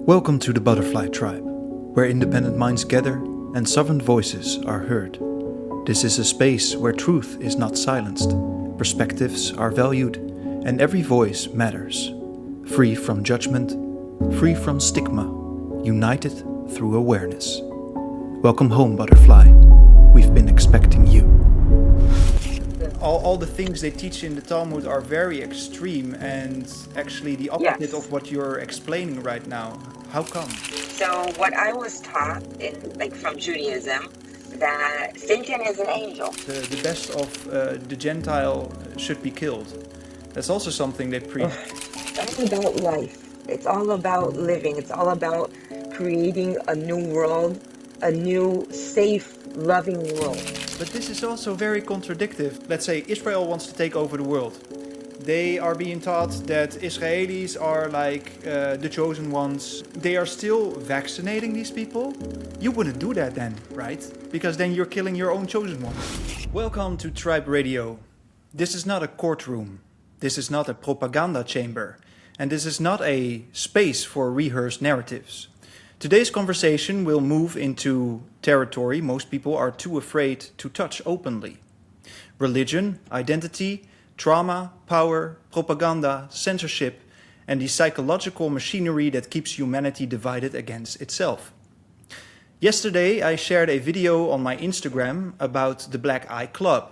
Welcome to the Butterfly Tribe, where independent minds gather and sovereign voices are heard. This is a space where truth is not silenced, perspectives are valued, and every voice matters. Free from judgment, free from stigma, united through awareness. Welcome home, Butterfly. We've been expecting you. All the things they teach in the Talmud are very extreme and actually the opposite of what you're explaining right now. How come? So what I was taught from Judaism, that Satan is an angel. The best of the Gentile should be killed. That's also something they preach. That's about life. It's all about living. It's all about creating a new world, a new, safe, loving world. But this is also very contradictory. Let's say Israel wants to take over the world. They are being taught that Israelis are like the chosen ones. They are still vaccinating these people. You wouldn't do that then, right? Because then you're killing your own chosen ones. Welcome to Tribe Radio. This is not a courtroom. This is not a propaganda chamber. And this is not a space for rehearsed narratives. Today's conversation will move into territory most people are too afraid to touch openly. Religion, identity, trauma, power, propaganda, censorship, and the psychological machinery that keeps humanity divided against itself. Yesterday, I shared a video on my Instagram about the Black Eye Club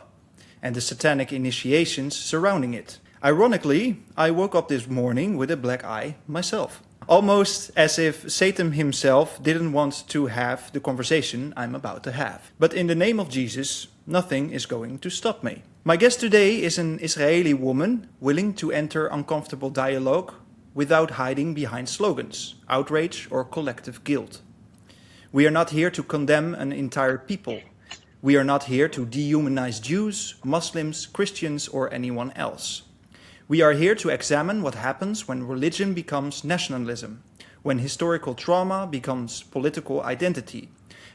and the satanic initiations surrounding it. Ironically, I woke up this morning with a black eye myself. Almost as if Satan himself didn't want to have the conversation I'm about to have. But in the name of Jesus, nothing is going to stop me. My guest today is an Israeli woman willing to enter uncomfortable dialogue without hiding behind slogans, outrage, or collective guilt. We are not here to condemn an entire people. We are not here to dehumanize Jews, Muslims, Christians, or anyone else. We are here to examine what happens when religion becomes nationalism, when historical trauma becomes political identity,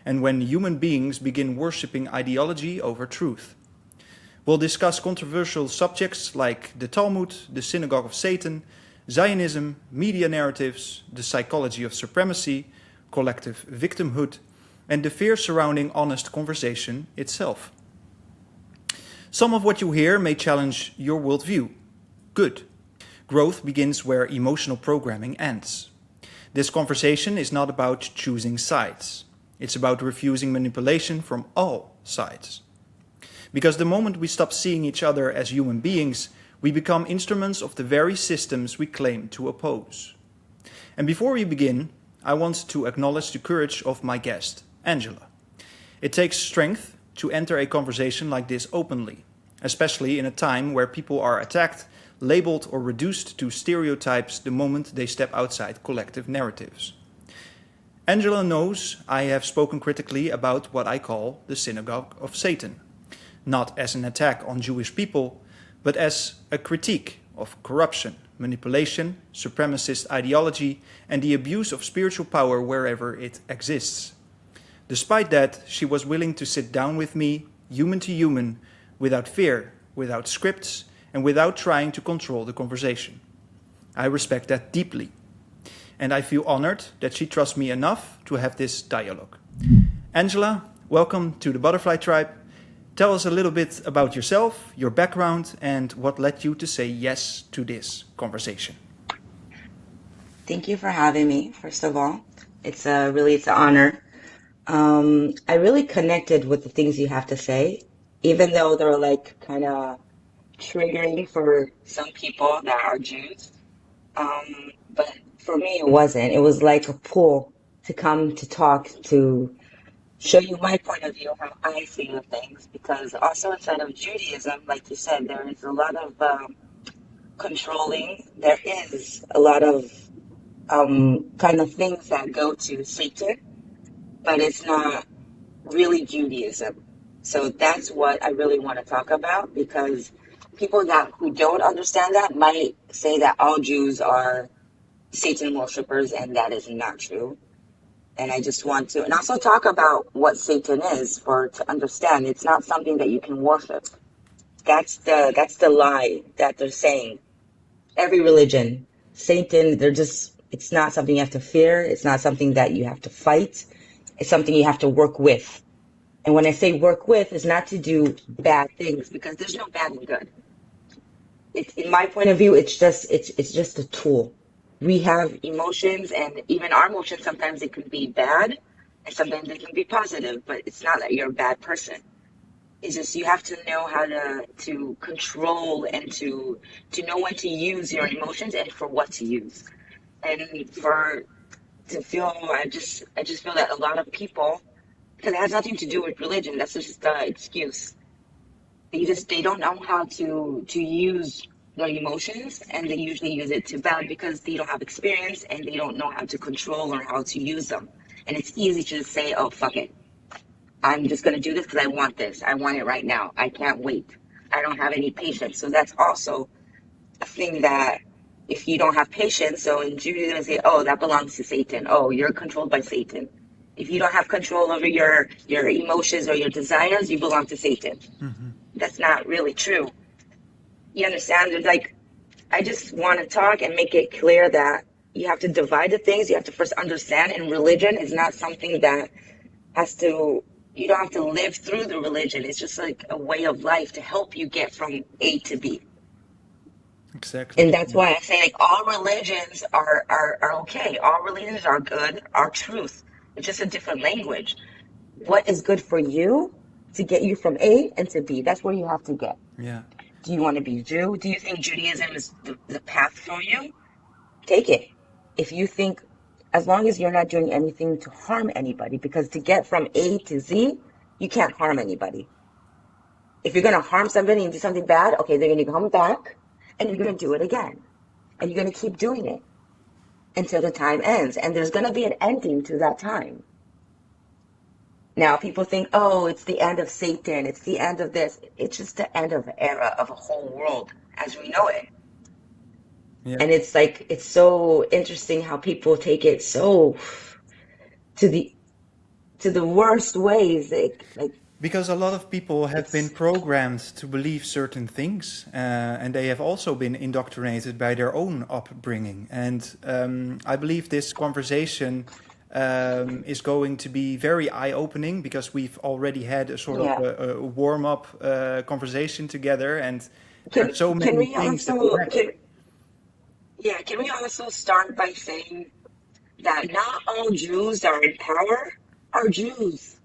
and when human beings begin worshipping ideology over truth. We'll discuss controversial subjects like the Talmud, the synagogue of Satan, Zionism, media narratives, the psychology of supremacy, collective victimhood, and the fear surrounding honest conversation itself. Some of what you hear may challenge your worldview. Good. Growth begins where emotional programming ends. This conversation is not about choosing sides. It's about refusing manipulation from all sides. Because the moment we stop seeing each other as human beings, we become instruments of the very systems we claim to oppose. And before we begin, I want to acknowledge the courage of my guest, Angela. It takes strength to enter a conversation like this openly, especially in a time where people are attacked, labeled or reduced to stereotypes the moment they step outside collective narratives. Angela knows I have spoken critically about what I call the synagogue of Satan, not as an attack on Jewish people, but as a critique of corruption, manipulation, supremacist ideology, and the abuse of spiritual power wherever it exists. Despite that, she was willing to sit down with me, human to human, without fear, without scripts, and without trying to control the conversation. I respect that deeply. And I feel honored that she trusts me enough to have this dialogue. Angela, welcome to the Butterfly Tribe. Tell us a little bit about yourself, your background, and what led you to say yes to this conversation. Thank you for having me, first of all. It's an honor. I really connected with the things you have to say, even though they're like kind of triggering for some people that are Jews. But for me, it wasn't. It was like a pull to come to talk, to show you my point of view, how I see the things. Because also inside of Judaism, like you said, there is a lot of controlling. There is a lot of kind of things that go to Satan, but it's not really Judaism. So that's what I really want to talk about, because people who don't understand that might say that all Jews are Satan worshippers, and that is not true. And I just want to, and also talk about what Satan is to understand. It's not something that you can worship. That's the lie that they're saying. Every religion, Satan, they're just It's not something you have to fear. It's not something that you have to fight. It's something you have to work with. And when I say work with, it's not to do bad things, because there's no bad and good. It's, in my point of view, it's just a tool. We have emotions, and even our emotions, sometimes they can be bad and sometimes they can be positive, but it's not that you're a bad person. It's just you have to know how to control and to know when to use your emotions and for what to use. And for to feel I just feel that a lot of people, because it has nothing to do with religion, that's just the excuse. They don't know how to use their emotions, and they usually use it to bad because they don't have experience and they don't know how to control or how to use them. And it's easy to just say, oh, fuck it, I'm just going to do this because I want this, I want it right now, I can't wait, I don't have any patience. So that's also a thing, that if you don't have patience, so in Judaism they say, oh, that belongs to Satan, oh, you're controlled by Satan. If you don't have control over your emotions or your desires, you belong to Satan. That's not really true. You understand? There's like, I just want to talk and make it clear that you have to divide the things. You have to first understand, and religion is not something that has to, you don't have to live through the religion. It's just like a way of life to help you get from A to B. Exactly. And that's why I say, like, all religions are okay. All religions are good, are truth. It's just a different language. What is good for you to get you from A and to B? That's where you have to get. Yeah. Do you want to be Jew? Do you think Judaism is the path for you? Take it. If you think, as long as you're not doing anything to harm anybody, because to get from A to Z, you can't harm anybody. If you're going to harm somebody and do something bad, okay, they're going to come back and you're going to do it again. And you're going to keep doing it until the time ends. And there's going to be an ending to that time. Now, people think, oh, it's the end of Satan, it's the end of this. It's just the end of an era of a whole world as we know it. Yeah. And it's like, it's so interesting how people take it so to the worst ways. Like Because a lot of people have been programmed to believe certain things, and they have also been indoctrinated by their own upbringing. And I believe this conversation is going to be very eye-opening, because we've already had a sort of a warm-up conversation together, and there are so many things that can we also start by saying that not all Jews that are in power are Jews?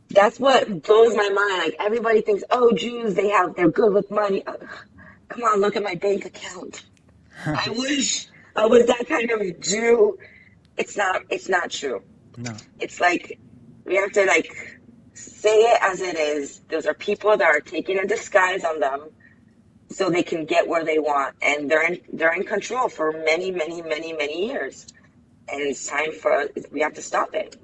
That's what blows my mind. Like, everybody thinks, oh, Jews, they're good with money. Come on, look at my bank account. I wish I was that kind of Jew. It's not true. No. It's like, we have to like say it as it is. Those are people that are taking a disguise on them so they can get where they want, and they're in control for many, many, many, many years. And it's time for, we have to stop it.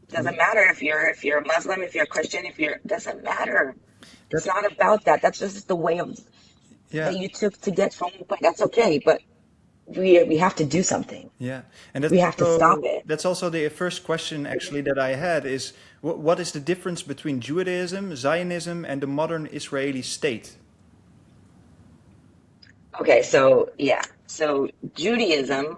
Doesn't matter if you're a Muslim, if you're a Christian, doesn't matter. It's not about that. That's just the way of that you took to get from, but that's okay. But we have to do something. Yeah, and we have to stop it. That's also the first question actually that I had is, what is the difference between Judaism, Zionism, and the modern Israeli state? Okay, so Judaism.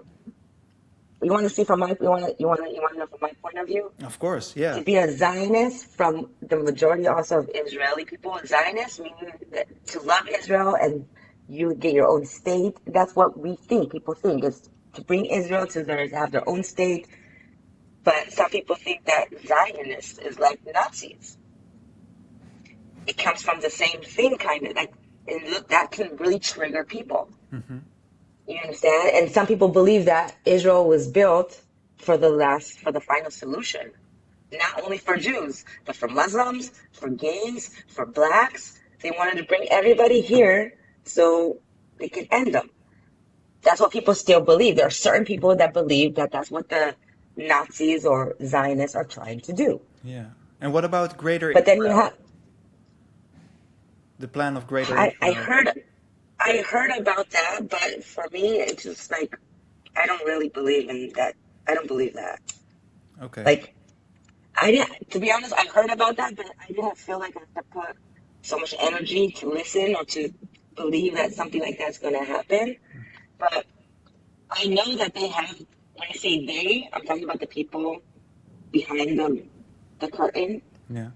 You want to see from my you want to know from my point of view? Of course, yeah. To be a Zionist, from the majority also of Israeli people, Zionist meaning that to love Israel and you get your own state. That's what we think. People think is to bring Israel to have their own state. But some people think that Zionists is like Nazis. It comes from the same thing, kind of like, and look, that can really trigger people. Mm-hmm. You understand? And some people believe that Israel was built for the final solution, not only for Jews, but for Muslims, for gays, for blacks. They wanted to bring everybody here so they could end them. That's what people still believe. There are certain people that believe that that's what the Nazis or Zionists are trying to do. Yeah. And what about Greater But Israel? then you have the plan of Greater Israel. I heard about that, but for me, it's just like, I don't really believe in that. I don't believe that. Okay. Like, to be honest, I heard about that, but I didn't feel like I had to put so much energy to listen or to believe that something like that's going to happen. But I know that they have, when I say they, I'm talking about the people behind the curtain, Yeah.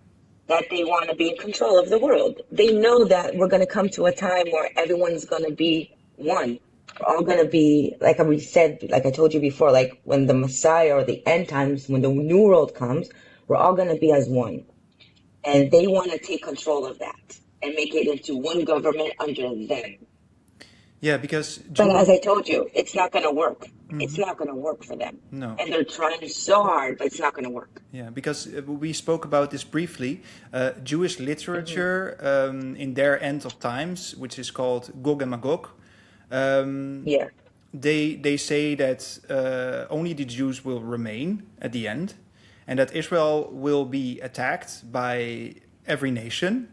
that they want to be in control of the world. They know that we're going to come to a time where everyone's going to be one. We're all going to be, like we said, like I told you before, like when the Messiah or the end times, when the new world comes, we're all going to be as one. And they want to take control of that and make it into one government under them. Yeah, because But as I told you, it's not going to work. It's Mhm. not going to work for them. No. And they're trying so hard, but it's not going to work. Yeah, because we spoke about this briefly. Jewish literature in their end of times, which is called Gog and Magog, Yeah. they say that only the Jews will remain at the end, and that Israel will be attacked by every nation,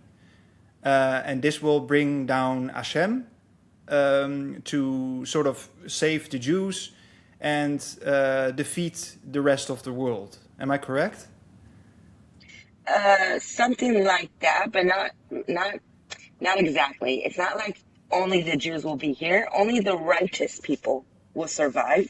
and this will bring down Hashem to sort of save the Jews and defeat the rest of the world. Am I correct? Something like that, but not exactly. It's not like only the Jews will be here. Only the righteous people will survive.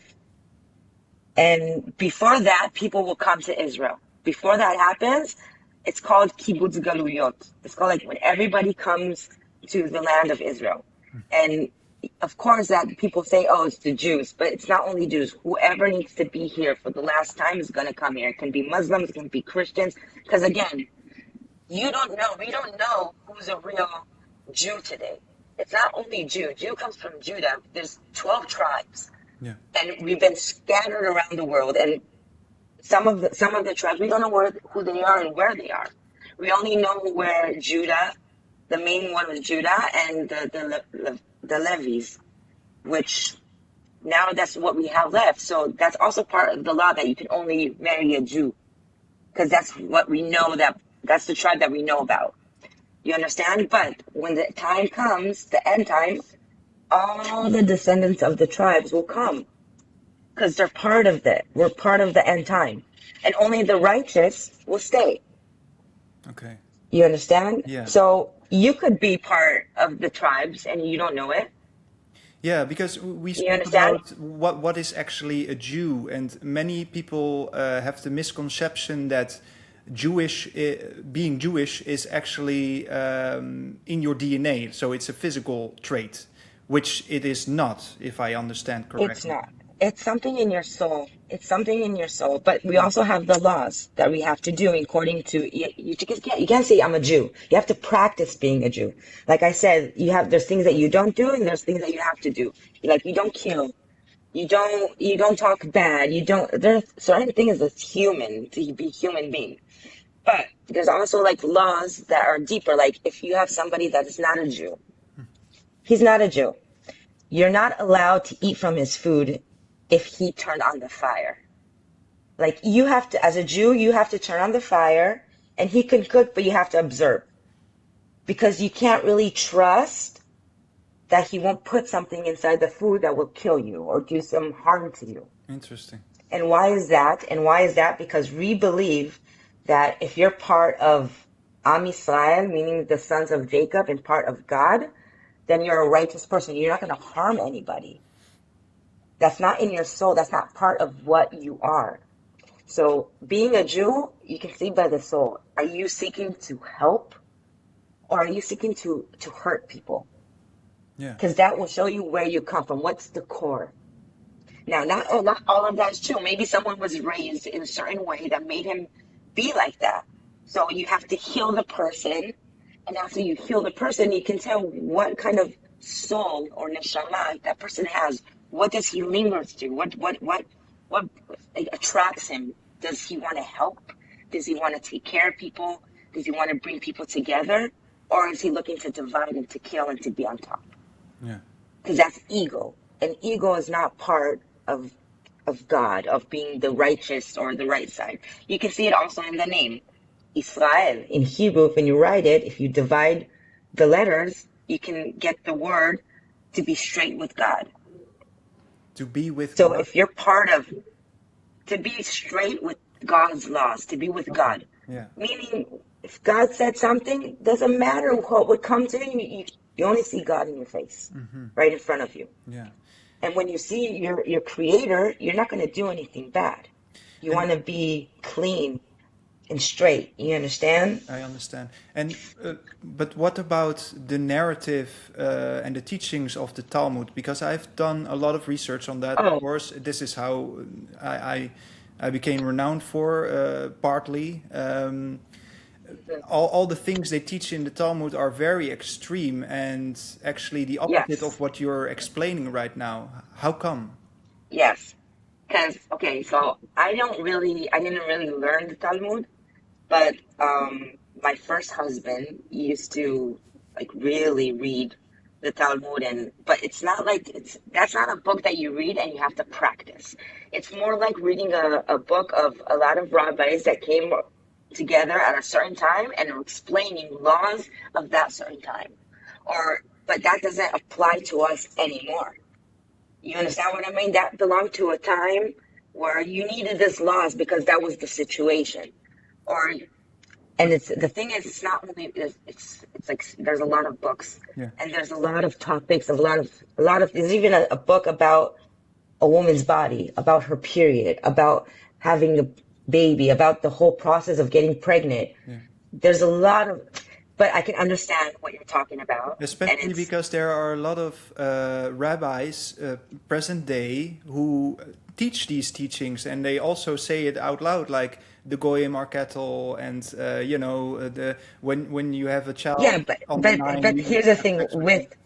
And before that, people will come to Israel. Before that happens, it's called kibbutz galuyot. It's called like when everybody comes to the land of Israel. And of course that people say, oh, it's the Jews, but it's not only Jews. Whoever needs to be here for the last time is going to come here. It can be Muslims, it can be Christians. Because again, we don't know who's a real Jew today. It's not only Jew. Jew comes from Judah. There's 12 tribes. Yeah. And we've been scattered around the world. And some of the tribes, we don't know who they are and where they are. We only know where Judah, the main one was Judah, and the Levies, which now that's what we have left. So that's also part of the law that you can only marry a Jew, because that's what we know, that's the tribe that we know about. You understand? But when the time comes, the end time, all the descendants of the tribes will come, because they're part of it. We're part of the end time, and only the righteous will stay. Okay. You understand? Yeah. So you could be part of the tribes and you don't know it. Yeah, because we You spoke understand? about what is actually a Jew, and many people have the misconception that being Jewish is actually in your DNA, so it's a physical trait, which it is not, if I understand correctly. It's not. It's something in your soul. It's something in your soul. But we also have the laws that we have to do according to. You can't say I'm a Jew. You have to practice being a Jew. Like I said, there's things that you don't do, and there's things that you have to do. Like you don't kill. You don't talk bad. There's certain things that's human to be human being. But there's also like laws that are deeper. Like if you have somebody that is not a Jew, he's not a Jew. You're not allowed to eat from his food if he turned on the fire. Like you have to, as a Jew, you have to turn on the fire, and he can cook, but you have to observe. Because you can't really trust that he won't put something inside the food that will kill you or do some harm to you. Interesting. And why is that? Because we believe that if you're part of Am Yisrael, meaning the sons of Jacob, and part of God, then you're a righteous person. You're not going to harm anybody. That's not in your soul. That's not part of what you are. So being a Jew, you can see by the soul. Are you seeking to help, or are you seeking to hurt people? Yeah. Because that will show you where you come from. What's the core? Now, not all of that is true. Maybe someone was raised in a certain way that made him be like that. So you have to heal the person. And after you heal the person, you can tell what kind of soul or neshama that person has. What does he linger to? What attracts him? Does he want to help? Does he want to take care of people? Does he want to bring people together? Or is he looking to divide and to kill and to be on top? Yeah. Because that's ego. And ego is not part of God, of being the righteous or the right side. You can see it also in the name. Israel. In Hebrew, when you write it, if you divide the letters, you can get the word to be straight with God. To be with So God? if you're to be straight with God's laws, to be with God. Yeah. Meaning, if God said something, doesn't matter what would come to you, you only see God in your face, right in front of you. Yeah. And when you see your creator, you're not going to do anything bad. You And want to be clean and straight. You understand? I understand. And but what about the narrative and the teachings of the Talmud? Because I've done a lot of research on that. Of Oh, course, this is how I became renowned for, partly. All the things they teach in the Talmud are very extreme and actually the opposite yes, of what you're explaining right now. How come? yes. Because, okay, so I didn't really learn the Talmud, but my first husband used to like really read the Talmud, and but it's not like that's not a book that you read and you have to practice. It's more like reading a book of a lot of rabbis that came together at a certain time and are explaining laws of that certain time. Or but that doesn't apply to us anymore. You understand what I mean? That belonged to a time where you needed this laws because that was the situation. Or and it's the thing is it's not only it's like there's a lot of books Yeah. and there's a lot of topics, a lot of there's even a book about a woman's body, about her period, about having a baby, about the whole process of getting pregnant. Yeah. There's a lot of, but I can understand what you're talking about, and Especially it's because there are a lot of rabbis present day who teach these teachings, and they also say it out loud, like the goyim are cattle, and the when you have a child yeah, but on the but line, but you need here's to the have thing sex with them.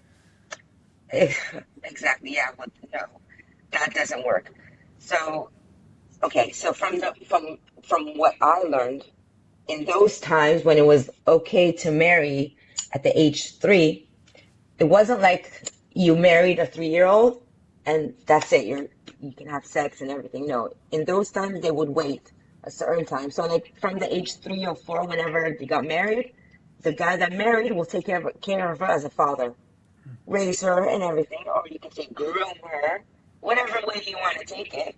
with exactly, yeah, but no, that doesn't work. So okay, so from what I learned in those times when it was okay to marry at the age 3, it wasn't like you married a 3-year-old and that's it. You can have sex and everything. No, in those times they would wait a certain time. So like from the age 3 or 4, whenever they got married, the guy that married will take care of her as a father, raise her and everything, or you can say groom her, whatever way you want to take it.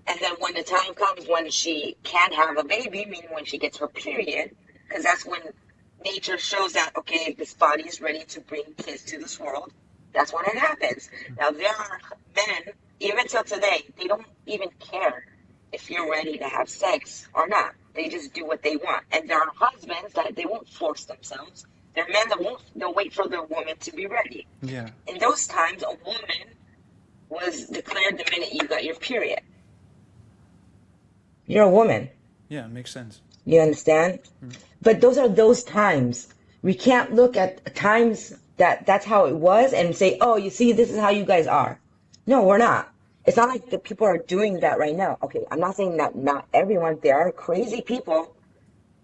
And then when the time comes when she can have a baby, meaning when she gets her period, because that's when nature shows that, okay, this body is ready to bring kids to this world. That's when it happens. Now, there are men, even till today, they don't even care if you're ready to have sex or not. They just do what they want. And there are husbands that they won't force themselves. There are men that they'll wait for their woman to be ready. Yeah, In those times, a woman was declared the minute you got your period. You're a woman. yeah, makes sense. You understand? But those are those times. We can't look at times that's how it was and say, oh, you see, this is how you guys are. No, we're not. It's not like the people are doing that right now. Okay, I'm not saying that not everyone. There are crazy people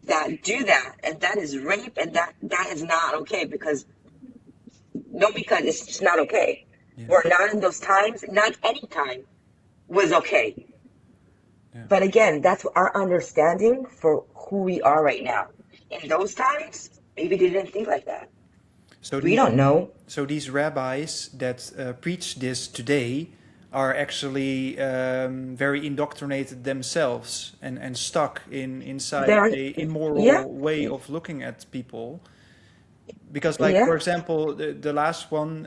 that do that, and that is rape, and that is not okay because no, because it's just not okay. Yeah, We're not in those times. Not any time was okay. yeah. But again, that's our understanding for who we are right now. In those times, maybe they didn't think like that. So We these don't know. so these rabbis that preach this today are actually very indoctrinated themselves and stuck inside There, a yeah, immoral way of looking at people. Because, like, yeah. for example, the last one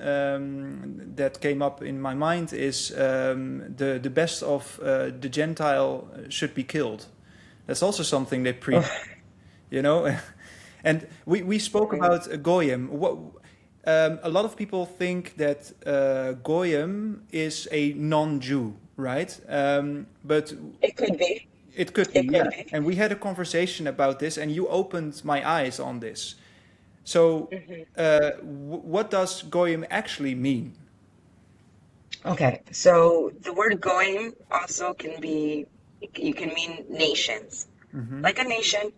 that came up in my mind is the best of the Gentile should be killed. That's also something they preach, Ugh. you know. And we spoke about goyim. A lot of people think that goyim is a non-Jew, right? But It could be. it could be, It could yeah. be. And we had a conversation about this, and you opened my eyes on this. So, what does goyim actually mean? Okay, so the word going also can be, you can mean nations, Hmm. like a nation,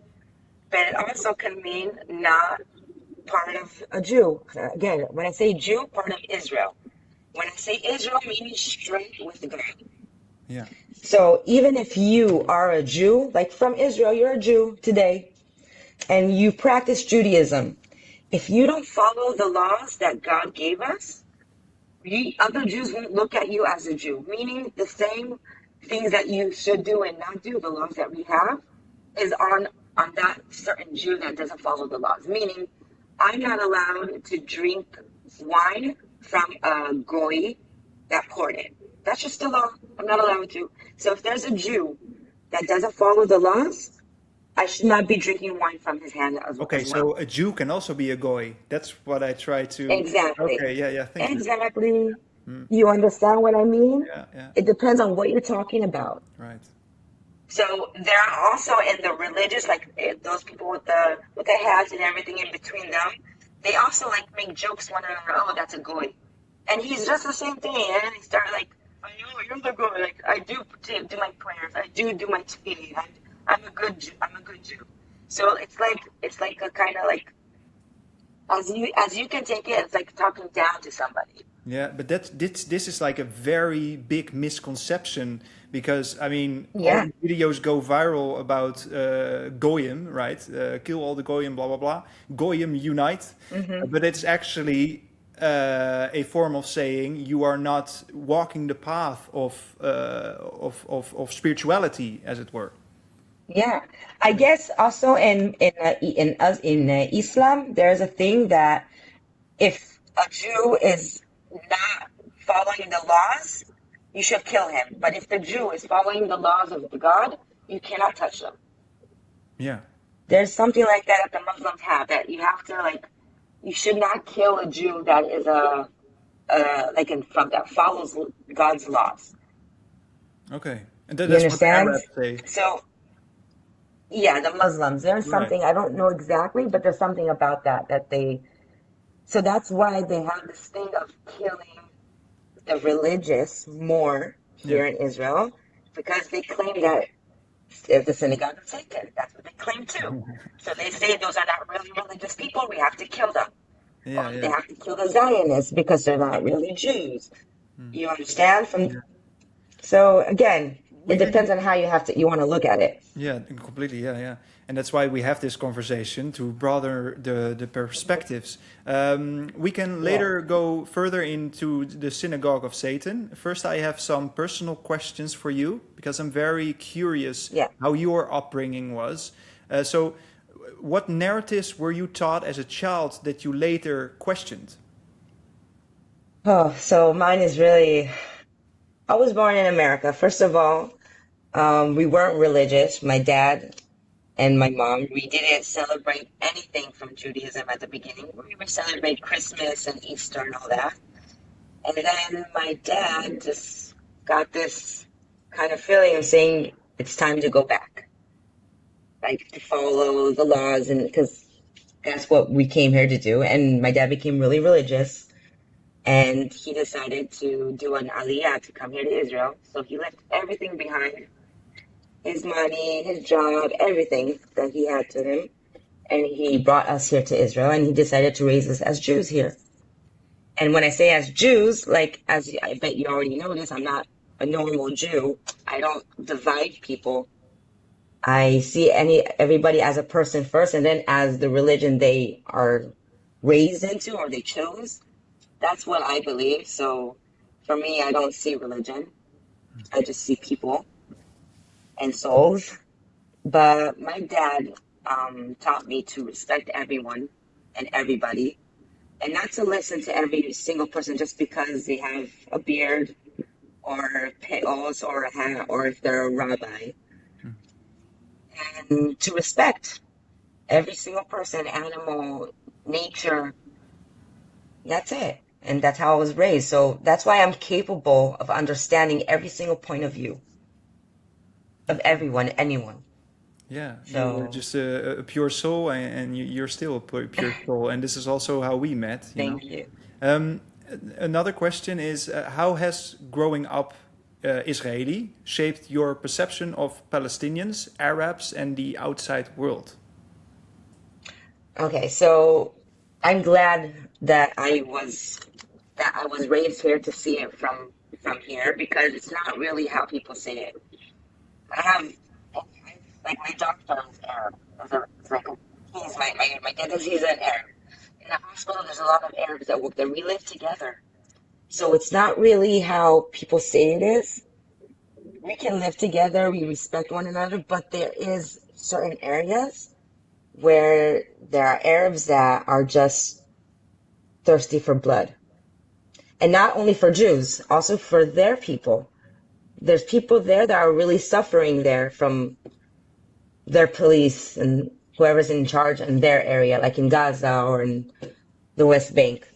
but it also can mean not part of a Jew. Again, when I say Jew, part of Israel. When I say Israel, meaning straight with God. Yeah, So even if you are a Jew, like from Israel, you're a Jew today, and you practice Judaism, if you don't follow the laws that God gave us, other Jews won't look at you as a Jew, meaning the same things that you should do and not do, the laws that we have, is on that certain Jew that doesn't follow the laws. Meaning, I'm not allowed to drink wine from a goy that poured in. That's just the law. I'm not allowed to. So if there's a Jew that doesn't follow the laws, I should not be drinking wine from his hand Okay, as well. so a Jew can also be a goy. That's what I try to. Exactly. Okay, yeah, yeah. Thank you. Exactly. Mm, You understand what I mean? yeah, yeah. It depends on what you're talking about. Right. So there are also in the religious, like those people with the hats and everything in between them, they also like make jokes one another. Oh, that's a goy, and he's just the same thing. And he started like, oh, you're the goy. Like I do my prayers. I do my tefillin. I'm a good Jew. I'm a good Jew. So it's like a kind of like as you can take it, it's like talking down to somebody. Yeah, but this is like a very big misconception because I mean all Yeah. the videos go viral about goyim, right? Kill all the goyim, blah blah blah. Goyim unite, Hmm. but it's actually a form of saying you are not walking the path of spirituality, as it were. Yeah, I guess also in Islam, there's a thing that if a Jew is not following the laws, you should kill him. But if the Jew is following the laws of the God, you cannot touch them. Yeah. There's something like that the Muslims have that you have to like. You should not kill a Jew that is like in from that follows God's laws. Okay. And You that's what the understand? Arabs say. So yeah, the Muslims. There's Right. something I don't know exactly, but there's something about that they. So that's why they have this thing of killing the religious more Yeah. here in Israel, because they claim that it's the synagogue of Satan. That's what they claim too. So they say those are not really religious people. We have to kill them, or Yeah. they Yeah. have to kill the Zionists because they're not really Jews. Mm. You understand? From Yeah. so again, it We can. depends on how you want to look at it. Yeah, completely. Yeah, yeah. And that's why we have this conversation to broaden the perspectives. We can Yeah, later go further into the synagogue of Satan. First, I have some personal questions for you because I'm very curious yeah. how your upbringing was. So, what narratives were you taught as a child that you later questioned? Oh, so mine is really. I was born in America. First of all, we weren't religious. My dad and my mom, we didn't celebrate anything from Judaism at the beginning. We would celebrate Christmas and Easter and all that. And then my dad just got this kind of feeling of saying it's time to go back, like to follow the laws, and because that's what we came here to do. And my dad became really religious, and he decided to do an aliyah to come here to Israel. So he left everything behind, his money, his job, everything that he had to him, and he brought us here to Israel, and he decided to raise us as Jews here. And when I say as Jews, like as I bet you already noticed, I'm not a normal Jew. I don't divide people. I see everybody as a person first, and then as the religion they are raised into or they chose. That's what I believe. So for me, I don't see religion. I just see people and souls. But my dad taught me to respect everyone and everybody, and not to listen to every single person just because they have a beard or peos or a hat or if they're a rabbi, and to respect every single person, animal, nature. That's it. And that's how I was raised. So that's why I'm capable of understanding every single point of view of everyone, anyone. Yeah, you were So just a pure soul, and you're still a pure soul, and this is also how we met, you know. thank you. Um, Another question is how has growing up Israeli shaped your perception of Palestinians, Arabs, and the outside world? Okay, so I'm glad that I was raised here to see it from here, because it's not really how people say it. I have like my doctor is Arab. It's like my dentist, he's an Arab. In the hospital, there's a lot of Arabs that work there. We live together. So it's not really how people say it is. We can live together, we respect one another, but there is certain areas where there are Arabs that are just thirsty for blood. And not only for Jews, also for their people. There's people there that are really suffering there from their police and whoever's in charge in their area, like in Gaza or in the West Bank.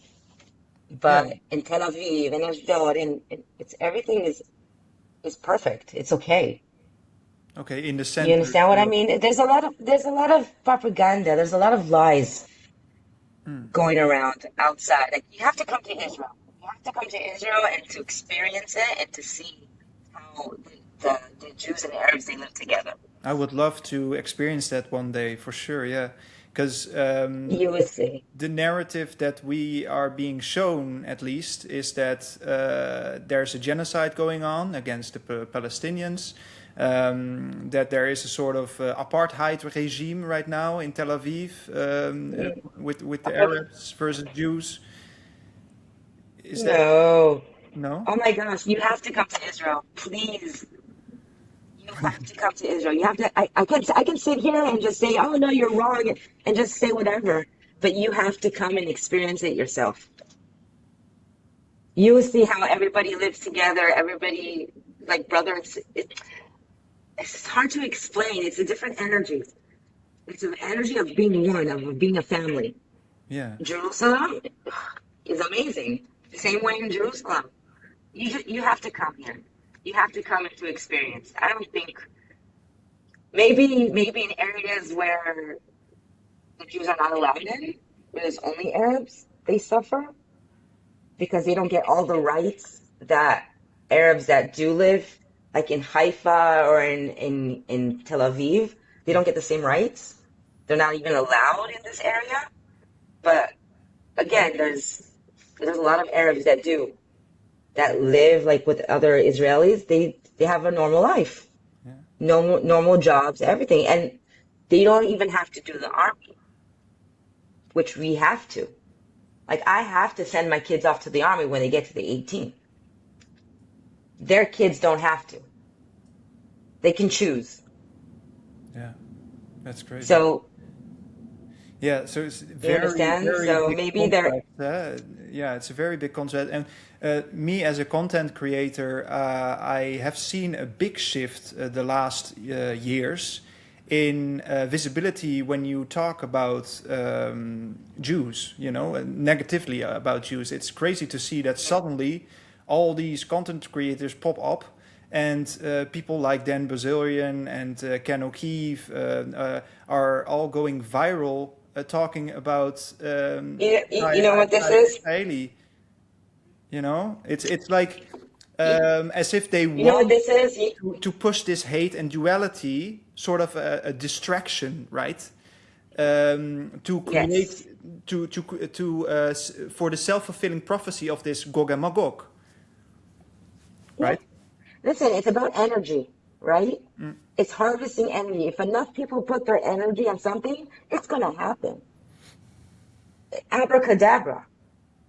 Yeah. But in Tel Aviv and Ashdod, and it's everything is perfect. It's okay. Okay, in the You center. understand what I mean? There's a lot of propaganda. There's a lot of lies going around outside. Like you have to come to Israel. You have to come to Israel and to experience it and to see how the Jews and Arabs they live together. I would love to experience that one day for sure. Yeah, because You would see. the narrative that we are being shown, at least, is that there's a genocide going on against the Palestinians. That there is a sort of apartheid regime right now in Tel Aviv with the Arabs versus Jews. Is that No. no? Oh my gosh, you have to come to Israel. Please. You have to come to Israel. You have to I can sit here and just say, oh no, you're wrong and just say whatever. But you have to come and experience it yourself. You will see how everybody lives together, everybody like brothers. It's hard to explain. It's a different energy. It's an energy of being one, of being a family. Yeah, Jerusalem is amazing. The same way in Jerusalem. You have to come here. You have to come into experience. I don't think maybe in areas where the Jews are not allowed in, where there's only Arabs, they suffer because they don't get all the rights that Arabs that do live, like in Haifa or in Tel Aviv, they don't get the same rights. They're not even allowed in this area. But again, there's a lot of Arabs that do that live like with other Israelis. They have a normal life, yeah, normal jobs, everything, and they don't even have to do the army, which we have to. Like I have to send my kids off to the army when they get to the 18. Their kids don't have to. They can choose. yeah. That's crazy. So Yeah, so it's you very, understand? very So big maybe they're contrast. Yeah, it's a very big contrast. And me as a content creator, I have seen a big shift the last years in visibility when you talk about Jews, negatively about Jews. It's crazy to see that suddenly all these content creators pop up and people like Dan Bazilian and Ken O'Keefe are all going viral talking about you know what this is? Israeli. It's like as if they You know what want this is? to push this hate and duality, sort of a distraction, right? To create Yes. for the self-fulfilling prophecy of this Gog and Magog, Yeah. right? Listen, it's about energy, right? It's harvesting energy. If enough people put their energy on something, it's going to happen. Abracadabra.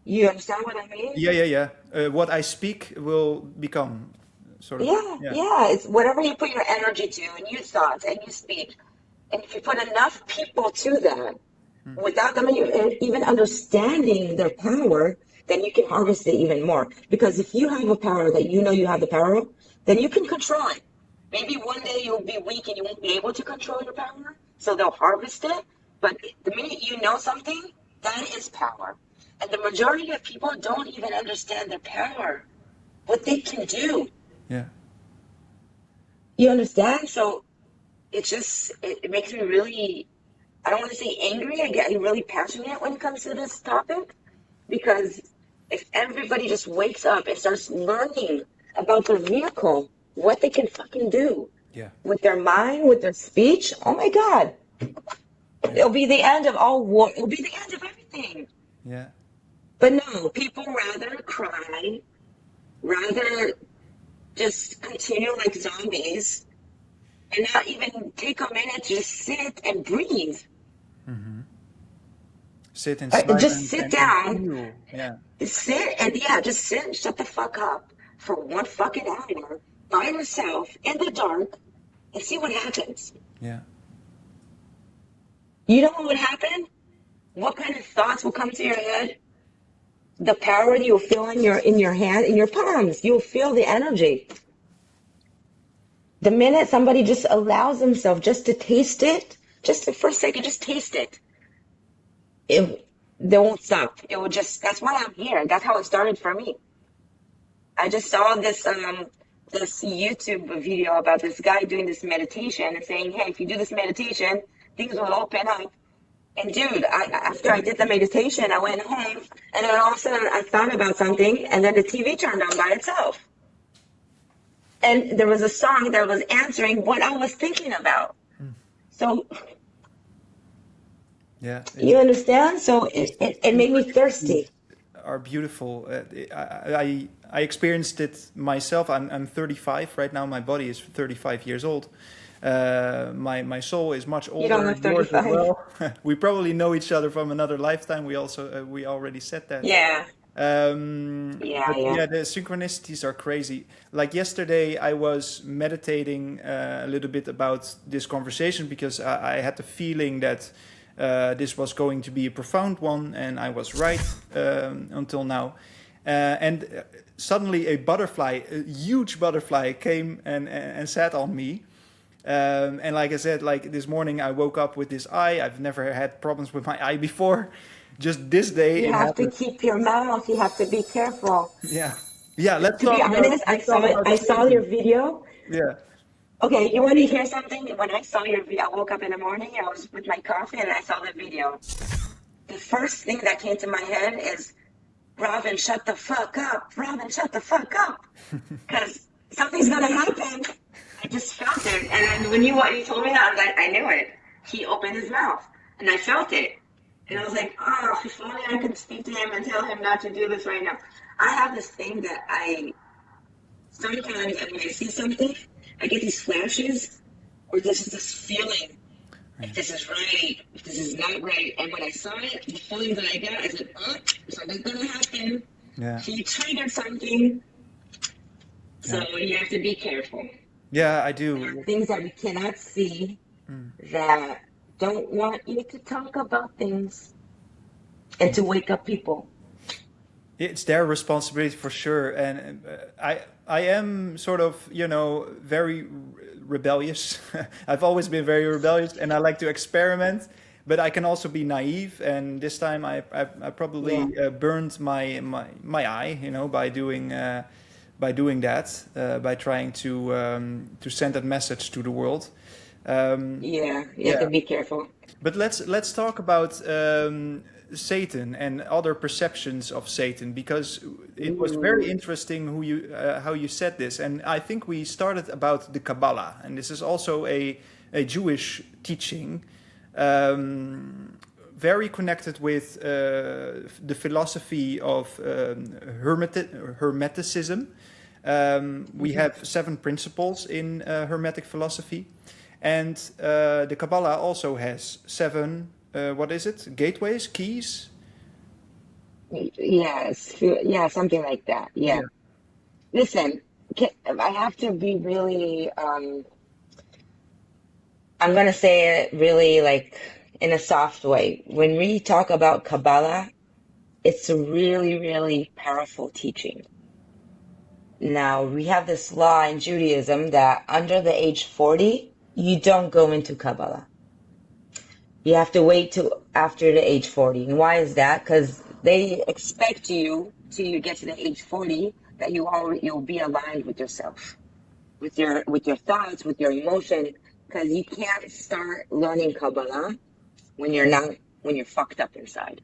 You understand what I mean? Yeah, yeah, yeah. What I speak will become, sort of. Yeah, Yeah, yeah. It's whatever you put your energy to and you thoughts and you speak. And if you put enough people to that, without them even understanding their power, then you can harvest it even more. Because if you have a power that you know you have the power of, then you can control it. Maybe one day you'll be weak and you won't be able to control your power, so they'll harvest it. But the minute you know something, that is power. And the majority of people don't even understand their power, what they can do. yeah, You understand? So it makes me really, I don't want to say angry, I get really passionate when it comes to this topic, because if everybody just wakes up and starts learning about their vehicle, what they can fucking do yeah, with their mind, with their speech, oh my God, it'll be the end of all war. It'll be the end of everything. yeah, But no, people rather cry, rather just continue like zombies and not even take a minute to just sit and breathe. sit in Just silence sit and down, feel. Yeah, sit and yeah, just sit and shut the fuck up for one fucking hour by yourself in the dark and see what happens. yeah, You know what would happen? What kind of thoughts will come to your head? the power you'll feel in your hand, in your palms. You'll feel the energy. The minute somebody just allows themselves just to taste it, for a second, just taste it. They won't stop. It will just, that's why I'm here. That's how it started for me. I just saw this YouTube video about this guy doing this meditation and saying, hey, if you do this meditation, things will open up. And dude, after I did the meditation, I went home, and then all of a sudden I thought about something, and then the TV turned on by itself. And there was a song that was answering what I was thinking about. So, yeah, you understand? So it made me thirsty. Are beautiful. I experienced it myself. I'm 35 right now. My body is 35 years old. My soul is much older. You don't look 35. Well. We probably know each other from another lifetime. We already said that. Yeah. Yeah, Yeah. the synchronicities are crazy. Like yesterday, I was meditating a little bit about this conversation because I had the feeling that this was going to be a profound one, and I was right until now. And suddenly a huge butterfly came and sat on me. And like I said, like this morning I woke up with this eye. I've never had problems with my eye before. Just this day. You have to keep your mouth. You have to be careful. Yeah. Yeah, let's To talk be honest, I saw your video. Yeah. Okay, you want to hear something? When I saw your video, I woke up in the morning, I was with my coffee, and I saw the video. The first thing that came to my head is, Robin, shut the fuck up. Robin, shut the fuck up. Because something's going to happen. I just felt it. And then when you told me that, I was like, I knew it. He opened his mouth, and I felt it. And I was like, oh, if only I could speak to him and tell him not to do this right now. I have this thing that sometimes when I see something, I get these flashes, or this is this feeling, if this is right, if this is not right. And when I saw it, the feeling that I got is like, oh, something's going to happen. Yeah. He triggered something. So you have to be careful. Yeah, I do. There are things that we cannot see that don't want you to talk about things and to wake up people. It's their responsibility for sure. And I am sort of, very rebellious. I've always been very rebellious, and I like to experiment, but I can also be naive. And this time I probably burned my eye, by doing that, by trying to send that message to the world. You have to be careful. But let's talk about Satan and other perceptions of Satan, because it was very interesting how you said this, and I think we started about the Kabbalah, and this is also a Jewish teaching, very connected with the philosophy of Hermeticism. We have 7 principles in Hermetic philosophy. And the Kabbalah also has 7, what is it? Gateways, keys? Yes, something like that. Yeah. Listen, I have to be really, I'm going to say it really like in a soft way. When we talk about Kabbalah, it's a really, really powerful teaching. Now, we have this law in Judaism that under the age 40, you don't go into Kabbalah. You have to wait till after the age 40. And why is that? Because they expect you till you get to the age 40 that you'll be aligned with yourself, with your thoughts, with your emotion. Because you can't start learning Kabbalah when you're fucked up inside.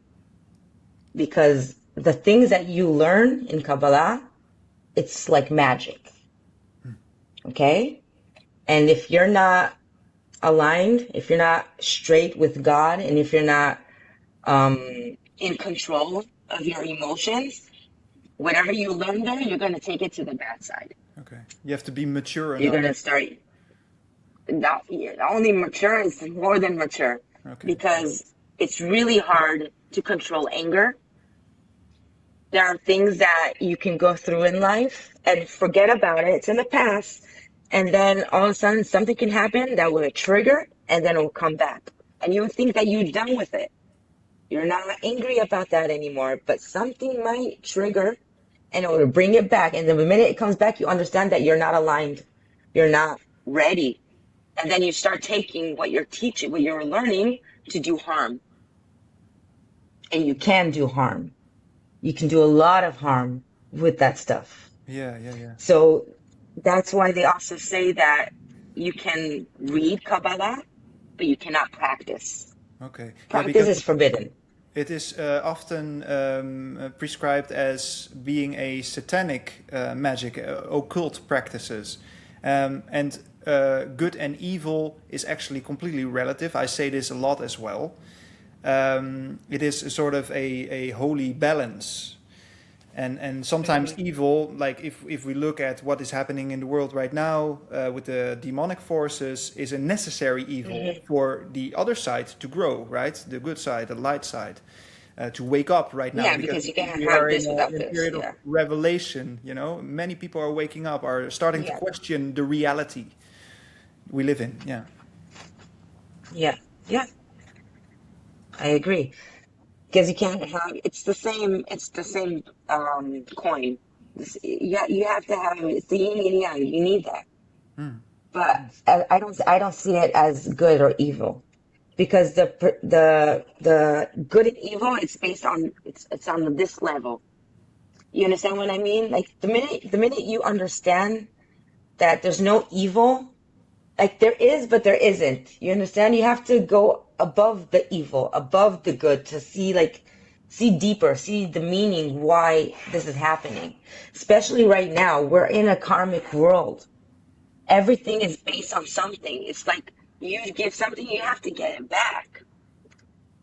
Because the things that you learn in Kabbalah, it's like magic. Okay? And if you're not aligned, if you're not straight with God, and if you're not in control of your emotions, whatever you learn there, you're going to take it to the bad side. Okay. You have to be mature enough. You're going to start... only mature is more than mature. Okay. Because it's really hard to control anger. There are things that you can go through in life and forget about it. It's in the past. And then all of a sudden something can happen that will trigger, and then it will come back. And you think that you're done with it. You're not angry about that anymore, but something might trigger and it will bring it back. And the minute it comes back, you understand that you're not aligned. You're not ready. And then you start taking what you're teaching, what you're learning to do harm. And you can do harm. You can do a lot of harm with that stuff. Yeah. So that's why they also say that you can read Kabbalah, but you cannot practice. Okay. Yeah, Practice because is forbidden. it is often prescribed as being a satanic magic, occult practices. And good and evil is actually completely relative. I say this a lot as well. It is a sort of a holy balance. And sometimes evil, like if we look at what is happening in the world right now with the demonic forces, is a necessary evil for the other side to grow, right? The good side, the light side, to wake up right now. Yeah, because you can't we have are this without in a this. period of Yeah. revelation, you know. Many people are waking up, are starting to Yeah. question the reality we live in. Yeah. Yeah. Yeah. I agree. Because you can't have it's the same coin. You have to have it's the yin and yang. You need that. Hmm. But I don't see it as good or evil. Because the good and evil it's based on it's on this level. You understand what I mean? Like the minute you understand that there's no evil, like there is, but there isn't. You understand? You have to go above the evil, above the good to see deeper, see the meaning why this is happening. Especially right now, we're in a karmic world. Everything is based on something. It's like you give something, you have to get it back.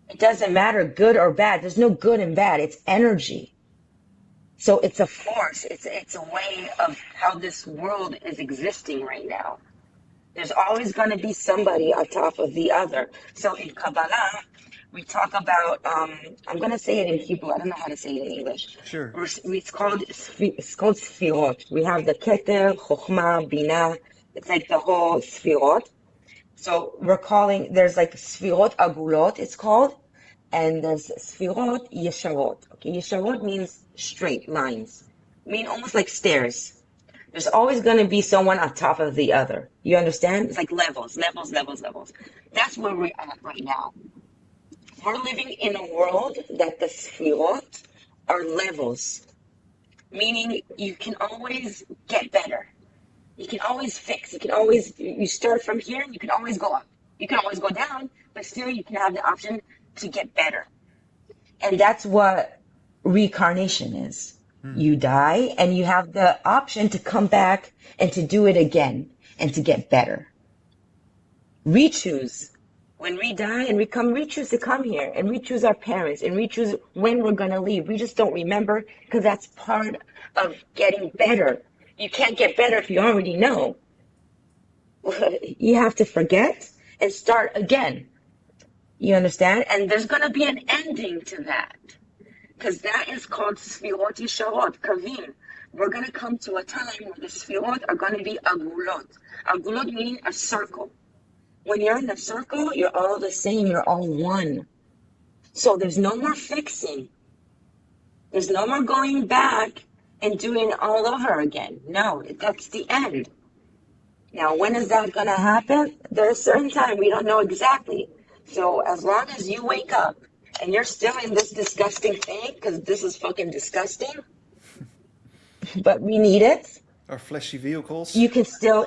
It doesn't matter good or bad. There's no good and bad. It's energy. So it's a force. It's a way of how this world is existing right now. There's always going to be somebody on top of the other. So in Kabbalah, we talk about, I'm going to say it in Hebrew. I don't know how to say it in English. Sure. It's called Sfirot. We have the Keter, Chokhmah, Binah. It's like the whole Sfirot. So there's like Sfirot Agulot, it's called. And there's Sfirot Yesharot. Okay, Yesharot means straight lines. Mean almost like stairs. There's always going to be someone on top of the other. You understand? It's like levels. That's where we're at right now. We're living in a world that the sfirot are levels, meaning you can always get better. You can always fix. You start from here, you can always go up. You can always go down, but still you can have the option to get better. And that's what reincarnation is. You die and you have the option to come back and to do it again and to get better. Re-choose. When we die and we choose to come here and we choose our parents and we choose when we're going to leave. We just don't remember because that's part of getting better. You can't get better if you already know. You have to forget and start again. You understand? And there's going to be an ending to that. Because that is called Sfirot Yesharot, Kavim. We're going to come to a time where the Sfirot are going to be Agulot. Agulot meaning a circle. When you're in a circle, you're all the same. You're all one. So there's no more fixing. There's no more going back and doing it all over again. No, that's the end. Now, when is that going to happen? There's a certain time. We don't know exactly. So as long as you wake up, and you're still in this disgusting thing, because this is fucking disgusting, but we need it. Our fleshy vehicles. You can still,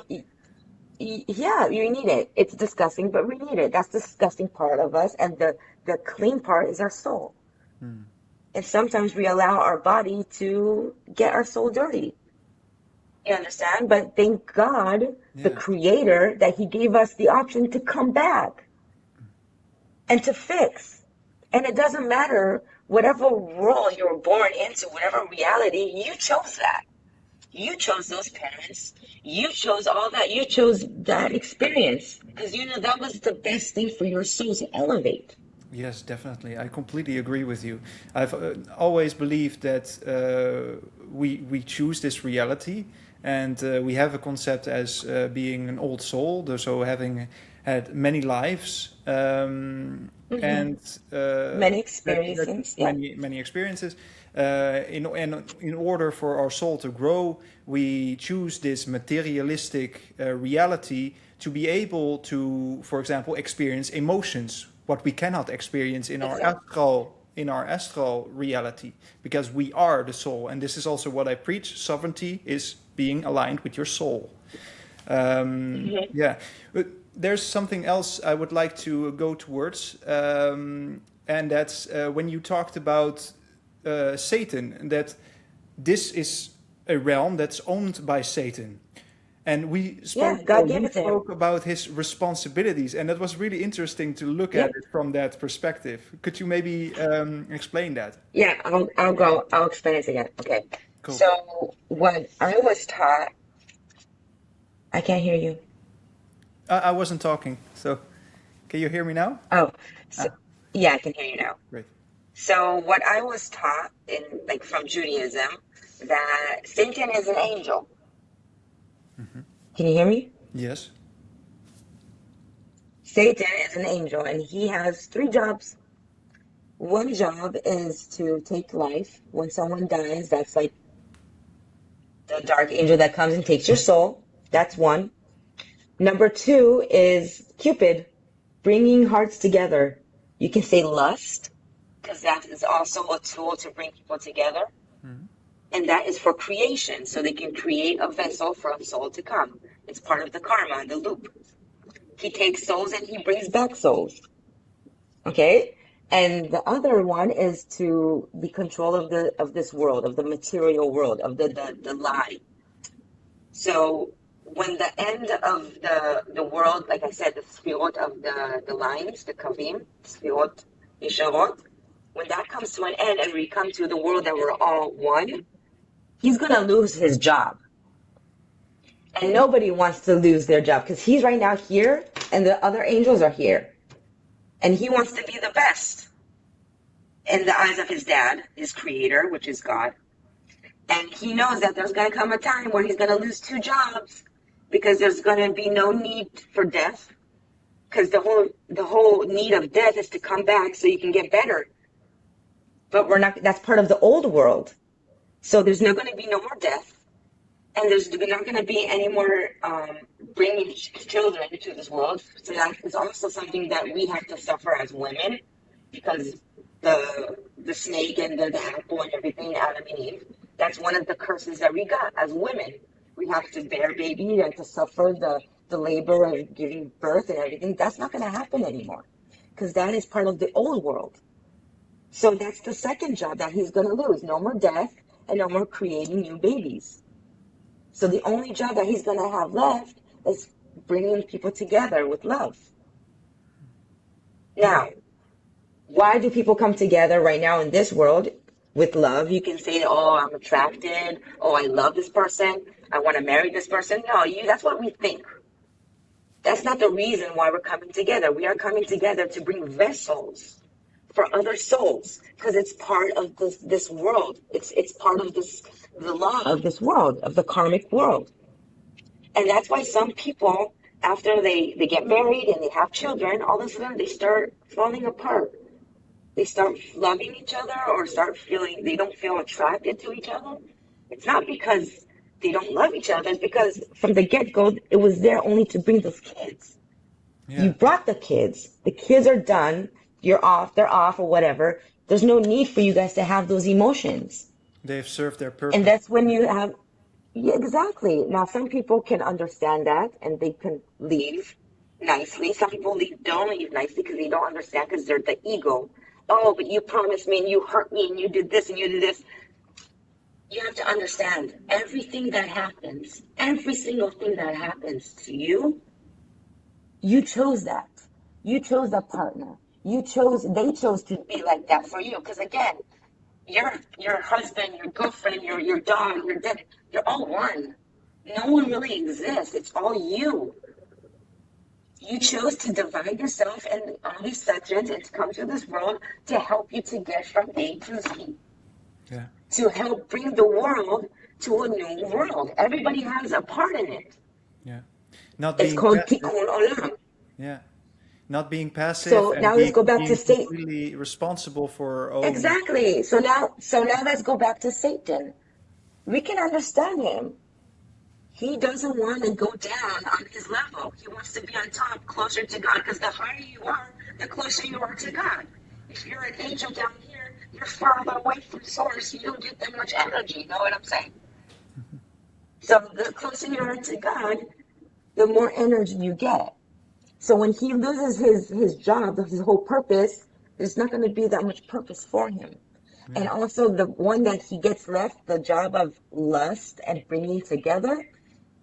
yeah, you need it. It's disgusting, but we need it. That's the disgusting part of us, and the clean part is our soul. And sometimes we allow our body to get our soul dirty. You understand? But thank God, the Creator, that He gave us the option to come back and to fix. And it doesn't matter whatever world you were born into, whatever reality, you chose that. You chose those parents. You chose all that. You chose that experience because you know that was the best thing for your soul to elevate. Yes, definitely. I completely agree with you. I've always believed that we choose this reality, And we have a concept as being an old soul, so having had many lives, Hmm. and Many that experiences, yeah. many experiences. In order for our soul to grow, we choose this materialistic reality to be able to, for example, experience emotions, what we cannot experience Exactly. in our astral reality, because we are the soul. And this is also what I preach. Sovereignty is being aligned with your soul. Hmm. Yeah. But there's something else I would like to go towards, and that's when you talked about Satan, that this is a realm that's owned by Satan. And Yeah, God gave we it to him. spoke about his responsibilities, and that was really interesting to look at Yep. it from that perspective. Could you maybe explain that? Yeah, I'll explain it again. Okay. Cool. So what I was taught, I can't hear you. I wasn't talking, so can you hear me now? Oh, so, Ah, yeah, I can hear you now. great. So what I was taught in like from Judaism that Satan is an angel. Can you hear me? Yes. Satan is an angel and he has three jobs. One job is to take life. When someone dies, that's like the dark angel that comes and takes your soul. That's one. Number two is Cupid, bringing hearts together. You can say lust, because that is also a tool to bring people together. And that is for creation, so they can create a vessel for a soul to come. It's part of the karma, the loop. He takes souls and he brings back souls. Okay? And the other one is to be control of this world, of the material world, of the lie. So when the end of the world, like I said, the spirit of the lines, the kavim, spirit, isharot, when that comes to an end and we come to the world that we're all one, he's gonna lose his job. And nobody wants to lose their job because he's right now here and the other angels are here. And he wants to be the best in the eyes of his dad, his creator, which is God. And he knows that there's going to come a time where he's going to lose two jobs because there's going to be no need for death. Because the whole need of death is to come back so you can get better. But we're not, that's part of the old world. So there's not going to be no more death. And there's not going to be any more bringing children into this world. So that is also something that we have to suffer as women, because the snake and the apple and everything, Adam and Eve, that's one of the curses that we got as women. We have to bear baby and to suffer the labor of giving birth and everything. That's not going to happen anymore, because that is part of the old world. So that's the second job that he's going to lose. No more death and no more creating new babies. So the only job that he's going to have left is bringing people together with love. Now, why do people come together right now in this world with love? You can say, oh, I'm attracted. Oh, I love this person. I want to marry this person. No, that's what we think. That's not the reason why we're coming together. We are coming together to bring vessels for other souls, because it's part of this world. It's part of the law of this world, of the karmic world. And that's why some people, after they get married and they have children, all of a sudden they start falling apart. They start loving each other or start feeling they don't feel attracted to each other. It's not because they don't love each other. It's because from the get-go, it was there only to bring those kids. You Yeah. brought the kids. The kids are done. You're off. They're off or whatever. There's no need for you guys to have those emotions. They've served their And purpose. that's when you have, yeah, exactly. Now, some people can understand that and they can leave nicely. Some people don't leave nicely because they don't understand, because they're the ego. Oh, but you promised me and you hurt me and you did this and you did this. You have to understand everything that happens, every single thing that happens to you, you chose that. You chose that partner. They chose to be like that for you. Because again, your husband, your girlfriend, your dog, your dad, you're all one. No one really exists. It's all you. You chose to divide yourself and all these sections and to come to this world to help you to get from A to Z. Yeah. To help bring the world to a new world. Everybody has a part in it. Yeah. Not It's being called passive. tikkun olam. Yeah. Not being passive So and now let's go back to being Satan. completely responsible for our own. Exactly. So now let's go back to Satan. We can understand him. He doesn't want to go down on his level. He wants to be on top, closer to God, because the higher you are, the closer you are to God. If you're an angel down here, you're farther away from source. You don't get that much energy. You know what I'm saying? So the closer you are to God, the more energy you get. So when he loses his job, his whole purpose, there's not going to be that much purpose for him. Yeah. And also the one that he gets left, the job of lust and bringing together,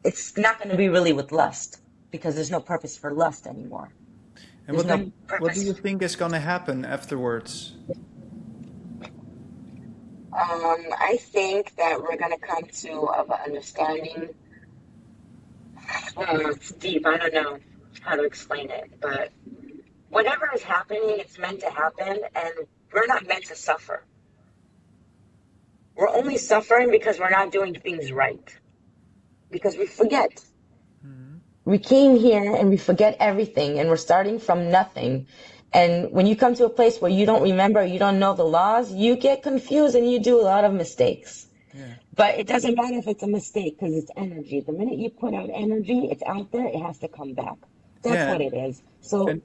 it's not going to be really with lust because there's no purpose for lust anymore. And There's no what do purpose. you think is going to happen afterwards? I think that we're going to come to of an understanding. It's deep. I don't know how to explain it, but whatever is happening, it's meant to happen, and we're not meant to suffer. We're only suffering because we're not doing things right. Because we forget. We came here and we forget everything, and we're starting from nothing. And when you come to a place where you don't remember, you don't know the laws, you get confused and you do a lot of mistakes. Yeah. But it doesn't matter if it's a mistake because it's energy. The minute you put out energy, it's out there, it has to come back. That's Yeah. what it is. So And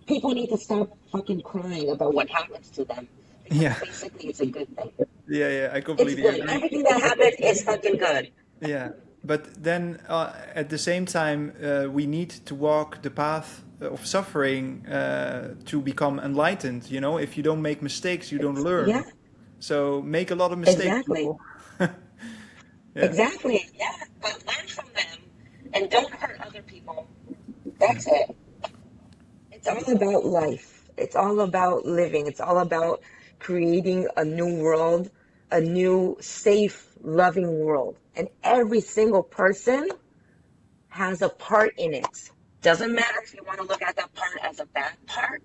people need to stop fucking crying about what happens to them. Because yeah. basically it's a good thing. Yeah, I It's completely good. agree. Everything that happens is fucking good. Yeah. But then at the same time, we need to walk the path of suffering to become enlightened. You know, if you don't make mistakes, you don't learn. Yeah, So make a lot of mistakes, exactly. people. Yeah. Exactly. Yeah. But learn from them and don't hurt other people. That's it. It's all about life. It's all about living. It's all about creating a new world, a new, safe, loving world. And every single person has a part in it. Doesn't matter if you want to look at that part as a bad part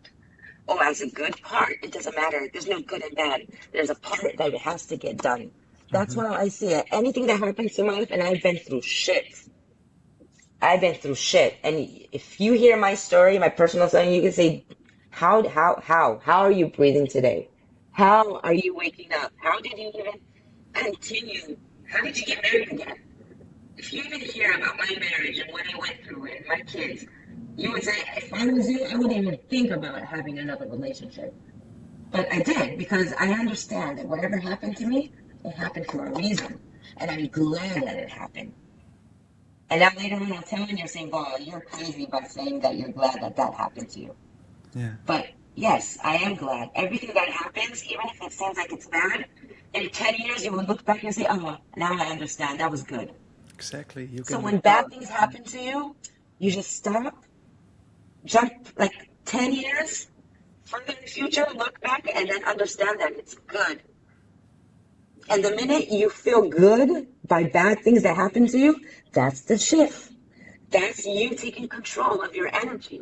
or as a good part. It doesn't matter. There's no good and bad. There's a part that has to get done. That's Mhm. how I see it. Anything that happens in life, and I've been through shit. I've been through shit. And if you hear my story, my personal story, you can say, how are you breathing today? How are you waking up? How did you even continue? How did you get married again? If you even hear about my marriage and what I went through and my kids, you would say, if I was you, I wouldn't even think about having another relationship. But I did because I understand that whatever happened to me, it happened for a reason. And I'm glad that it happened. And now later on, I'll tell you, and you're saying, well, you're crazy by saying that you're glad that that happened to you. Yeah. But yes, I am glad. Everything that happens, even if it seems like it's bad, in 10 years, you will look back and say, oh, now I understand. That was good. Exactly. You So can when bad things happen to you, you just stop, jump like 10 years further in the future, look back, and then understand that it's good. And the minute you feel good by bad things that happen to you, that's the shift. That's you taking control of your energy.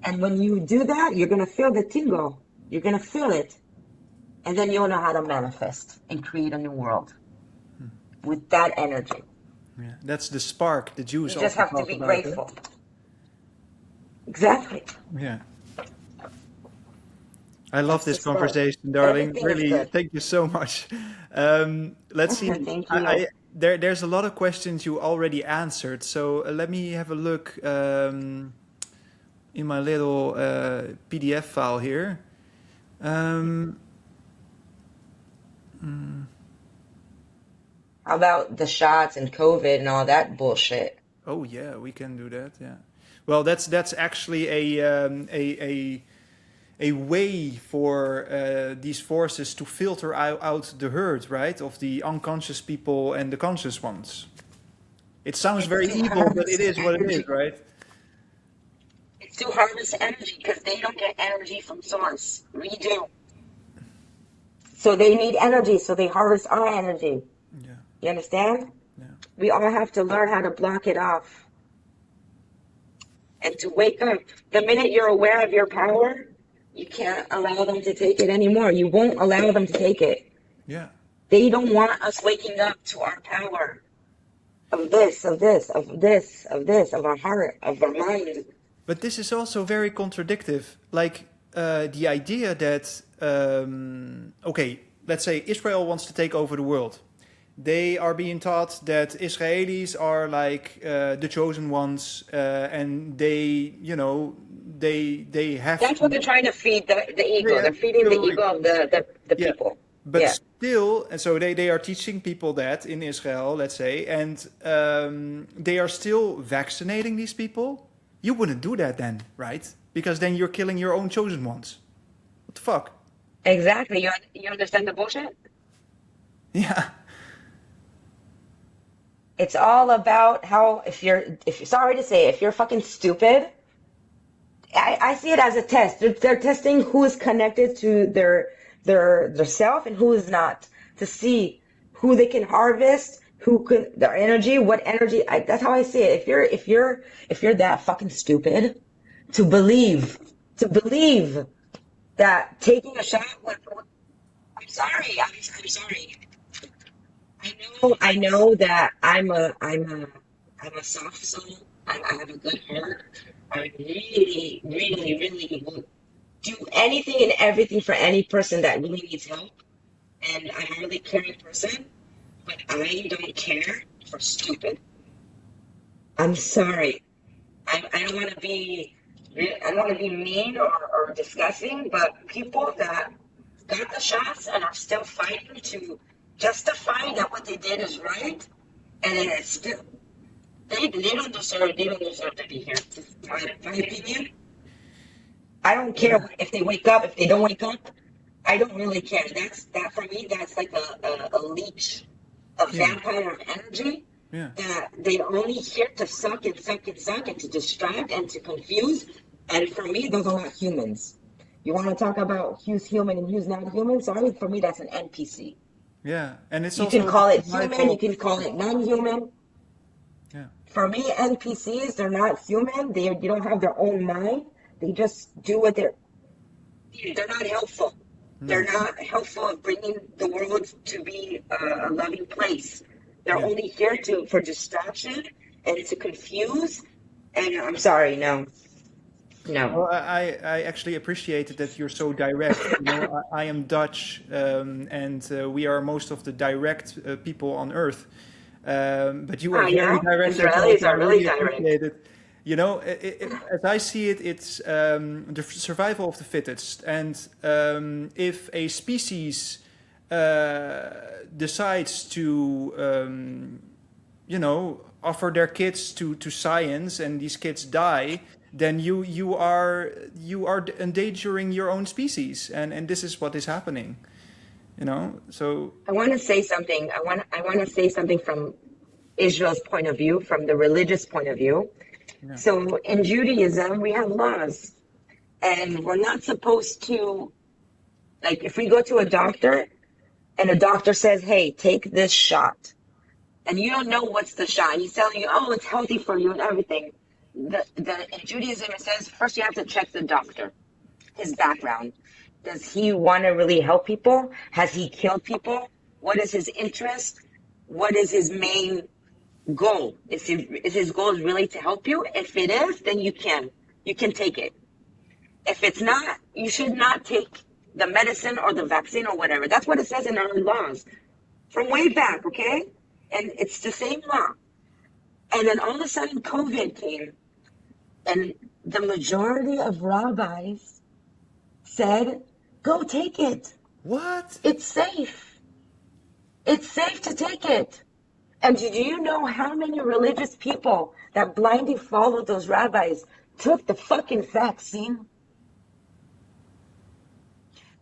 And when you do that, you're going to feel the tingle. You're going to feel it. And then you'll know how to manifest and create a new world with that energy. Yeah. That's the spark the Jews You just often have to talk be about. grateful. Exactly. Yeah. I love That's this the spark. conversation, darling. Everything is Really, good. thank you so much. Let's see. Thank you. There's a lot of questions you already answered. So let me have a look in my little PDF file here. How about the shots and COVID and all that bullshit? Oh yeah, we can do that. Yeah. Well, that's actually a way for these forces to filter out the herd, right, of the unconscious people and the conscious ones. It sounds very It's to evil, but it harvest is what it is, energy. right? It's to harvest energy because they don't get energy from source. We do. So they need energy, so they harvest our energy. Yeah, You understand? yeah, We all have to learn how to block it off and to wake up. The minute you're aware of your power, you can't allow them to take it anymore. You won't allow them to take it. yeah. They don't want us waking up to our power of this, of this, of this, of this, of our heart, of our mind. But this is also very contradictive. Like the idea that, okay, let's say Israel wants to take over the world. They are being taught that Israelis are like the chosen ones, and they have. That's what they're trying to feed the ego. Yeah, They're feeding the ego of the yeah. people. But Yeah. still, and so they are teaching people that in Israel, let's say, and they are still vaccinating these people. You wouldn't do that then, right? Because then you're killing your own chosen ones. What the fuck? Exactly. You understand the bullshit? Yeah. It's all about how if you're sorry to say, if you're fucking stupid, I see it as a test. They're testing who is connected to their self and who is not, to see who they can harvest, who can their energy, what energy. That's how I see it. If you're that fucking stupid to believe that taking a shot with I'm sorry, I'm sorry. I know that I'm a soft soul. I have a good heart. I really, really, really will do anything and everything for any person that really needs help. And I'm a really caring person, but I don't care for stupid. I'm sorry. I don't want to be mean or disgusting, but people that got the shots and are still fighting to justify that what they did is right, and then it's still they don't deserve to be here. My opinion. I don't care if they wake up, if they don't wake up. I don't really care. That for me. That's like a leech, a Yeah. vampire of energy. Yeah. That they're only here to suck and suck and suck and to distract and to confuse. And for me, those are not humans. You want to talk about who's human and who's not human? Sorry, for me, that's an NPC. Yeah. And it's You also can call it my human, you fault. can call it non-human. Yeah. For me, NPCs, they're not human. They don't have their own mind. They just do what they're not helpful. They're No. not helpful of bringing the world to be a loving place. They're Yeah. only here for distraction and to confuse. And I'm sorry, no. Well, No. I actually appreciated that you're so direct. You know, I am Dutch, and we are most of the direct people on earth. But you are I very know. direct as well, Israelis so I are really really direct. appreciate it. You know, as I see it, it's the survival of the fittest. And if a species decides to, offer their kids to science, and these kids die, then you are endangering your own species, and this is what is happening. So I want to say something. I want to say something from Israel's point of view, from the religious point of view. yeah, So in Judaism, we have laws, and we're not supposed to, like, if we go to a doctor and a doctor says, hey, take this shot, and you don't know what's the shot, and he's telling you, oh, it's healthy for you and everything. In Judaism, it says first you have to check the doctor, his background. Does he want to really help people? Has he killed people? What is his interest? What is his main goal? Is his goal really to help you? If it is, then you can take it. If it's not, you should not take the medicine or the vaccine or whatever. That's what it says in our laws from way back, okay? And it's the same law. And then all of a sudden COVID came, and the majority of rabbis said, go take it. what? It's safe. It's safe to take it. And do you know how many religious people that blindly followed those rabbis took the fucking vaccine?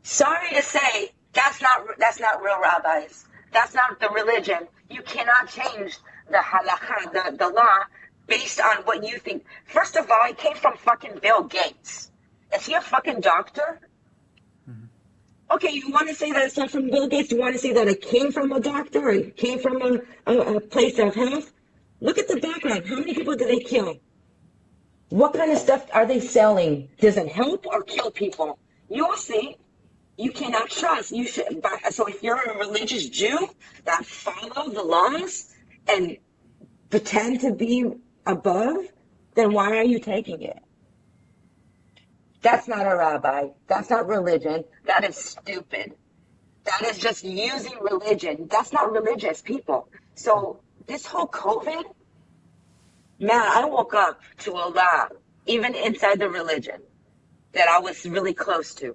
Sorry to say, that's not real rabbis. That's not the religion. You cannot change the halakha, the law, based on what you think. First of all, it came from fucking Bill Gates. Is he a fucking doctor? Okay, you want to say that it's not from Bill Gates? You want to say that it came from a doctor or it came from a place of health? Look at the background. How many people did they kill? What kind of stuff are they selling? Does it help or kill people? You'll see. You cannot trust. You should. So if you're a religious Jew that follow the laws and pretend to be above, then why are you taking it? That's not a rabbi. That's not religion. That is stupid. That is just using religion. That's not religious, people. So this whole COVID, man, I woke up to a lot, even inside the religion, that I was really close to.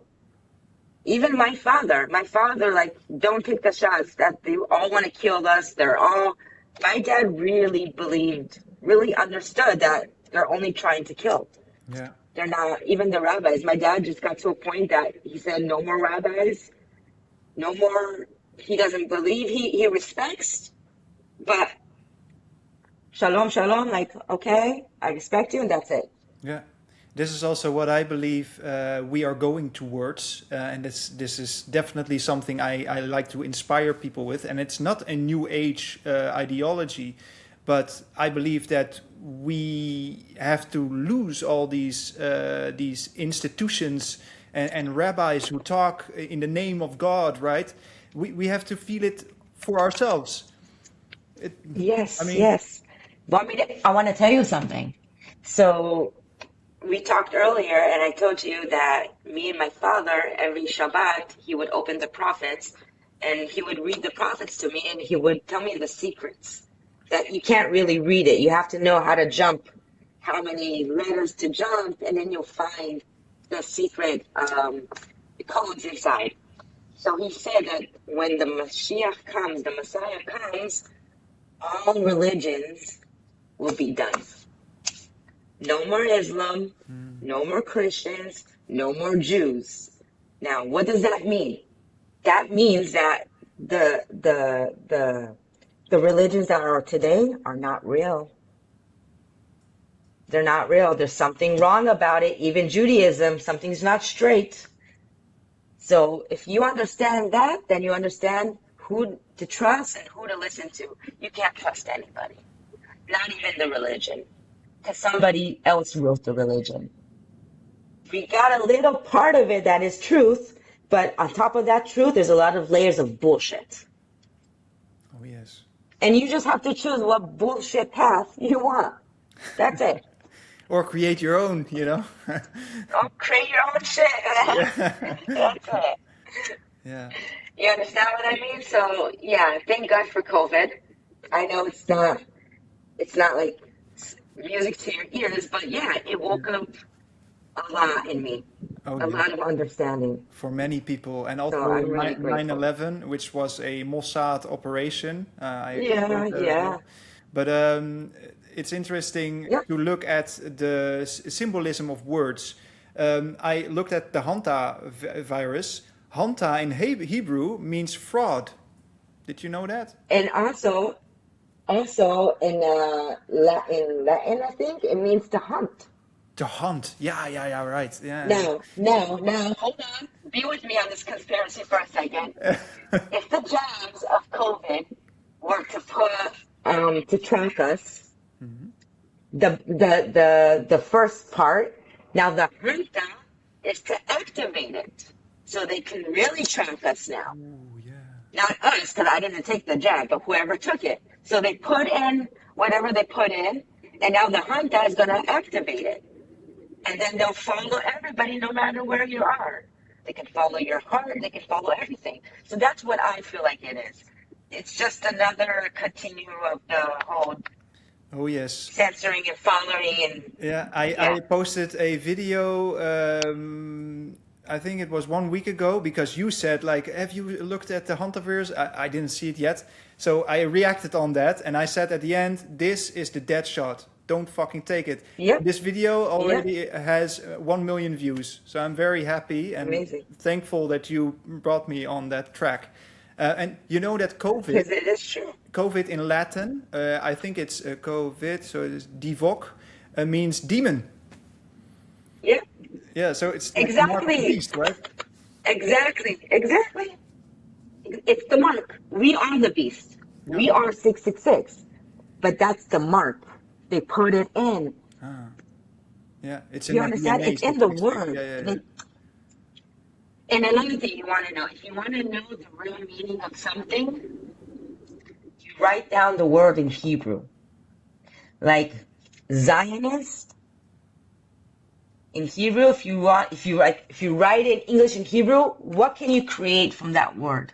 Even my father, like, don't take the shots, that they all want to kill us. My dad really believed, really understood that they're only trying to kill. Yeah. They're not, even the rabbis. My dad just got to a point that he said, no more rabbis, no more. He doesn't believe, he respects, but shalom, shalom, like, okay, I respect you, and that's it. Yeah. This is also what I believe we are going towards, and this is definitely something I like to inspire people with. And it's not a new age ideology, but I believe that we have to lose all these institutions and rabbis who talk in the name of God, right? We have to feel it for ourselves. Yes, yes. I want to tell you something. So we talked earlier, and I told you that me and my father, every Shabbat, he would open the prophets, and he would read the prophets to me, and he would tell me the secrets. That you can't really read it. You have to know how to jump, how many letters to jump, and then you'll find the secret codes inside. So he said that when the Mashiach comes, the Messiah comes, all religions will be done. No more Islam, no more Christians, no more Jews. Now, what does that mean? That means that the religions that are today are not real. They're not real. There's something wrong about it. Even Judaism, something's not straight. So if you understand that, then you understand who to trust and who to listen to. You can't trust anybody, not even the religion, because somebody else wrote the religion. We got a little part of it that is truth, but on top of that truth, there's a lot of layers of bullshit. Oh, yes. And you just have to choose what bullshit path you want. That's it. Or create your own, you know? Oh, create your own shit. Yeah. That's it. Yeah. You understand what I mean? So, yeah, thank God for COVID. I know it's not like music to your ears, but yeah, it woke up a lot in me. Oh, A lot of understanding. for many people, and also So I'm really grateful. 9/11, which was a Mossad operation. Yeah. But it's interesting Yeah. to look at the symbolism of words. I looked at the Hanta virus. Hanta in Hebrew means fraud. Did you know that? And also in Latin, I think it means to hunt. To hunt. Yeah, right. Yeah. Now, hold on. Be with me on this conspiracy for a second. If the jabs of COVID were to put to track us, the first part, now the hunta is to activate it, so they can really track us now. Oh, yeah. Not us, because I didn't take the jab, but whoever took it. So they put in whatever they put in, and now the hunta is going to activate it. And then they'll follow everybody no matter where you are. They can follow your heart, they can follow everything. So that's what I feel like it is. It's just another continue of the whole Oh, yes. censoring and following and Yeah, I posted a video, I think it was 1 week ago, because you said, like, have you looked at the hantavirus? I didn't see it yet. So I reacted on that, and I said at the end, this is the dead shot. Don't fucking take it. Yep. This video already has 1 million views. So I'm very happy and Amazing. thankful that you brought me on that track. And you know that because it is true. COVID in Latin, I think it's COVID, so it's divok, means demon. Yeah. Yeah, so it's Exactly. Mark the beast, right? Exactly. It's the mark. We are the beast. We are 666. But that's the mark. They put it in. Yeah, it's You in the understand? DNA. It's in the word. Yeah. And another thing you want to know, if you want to know the real meaning of something, you write down the word in Hebrew. Like Zionist in Hebrew, if you write it in English and Hebrew, what can you create from that word?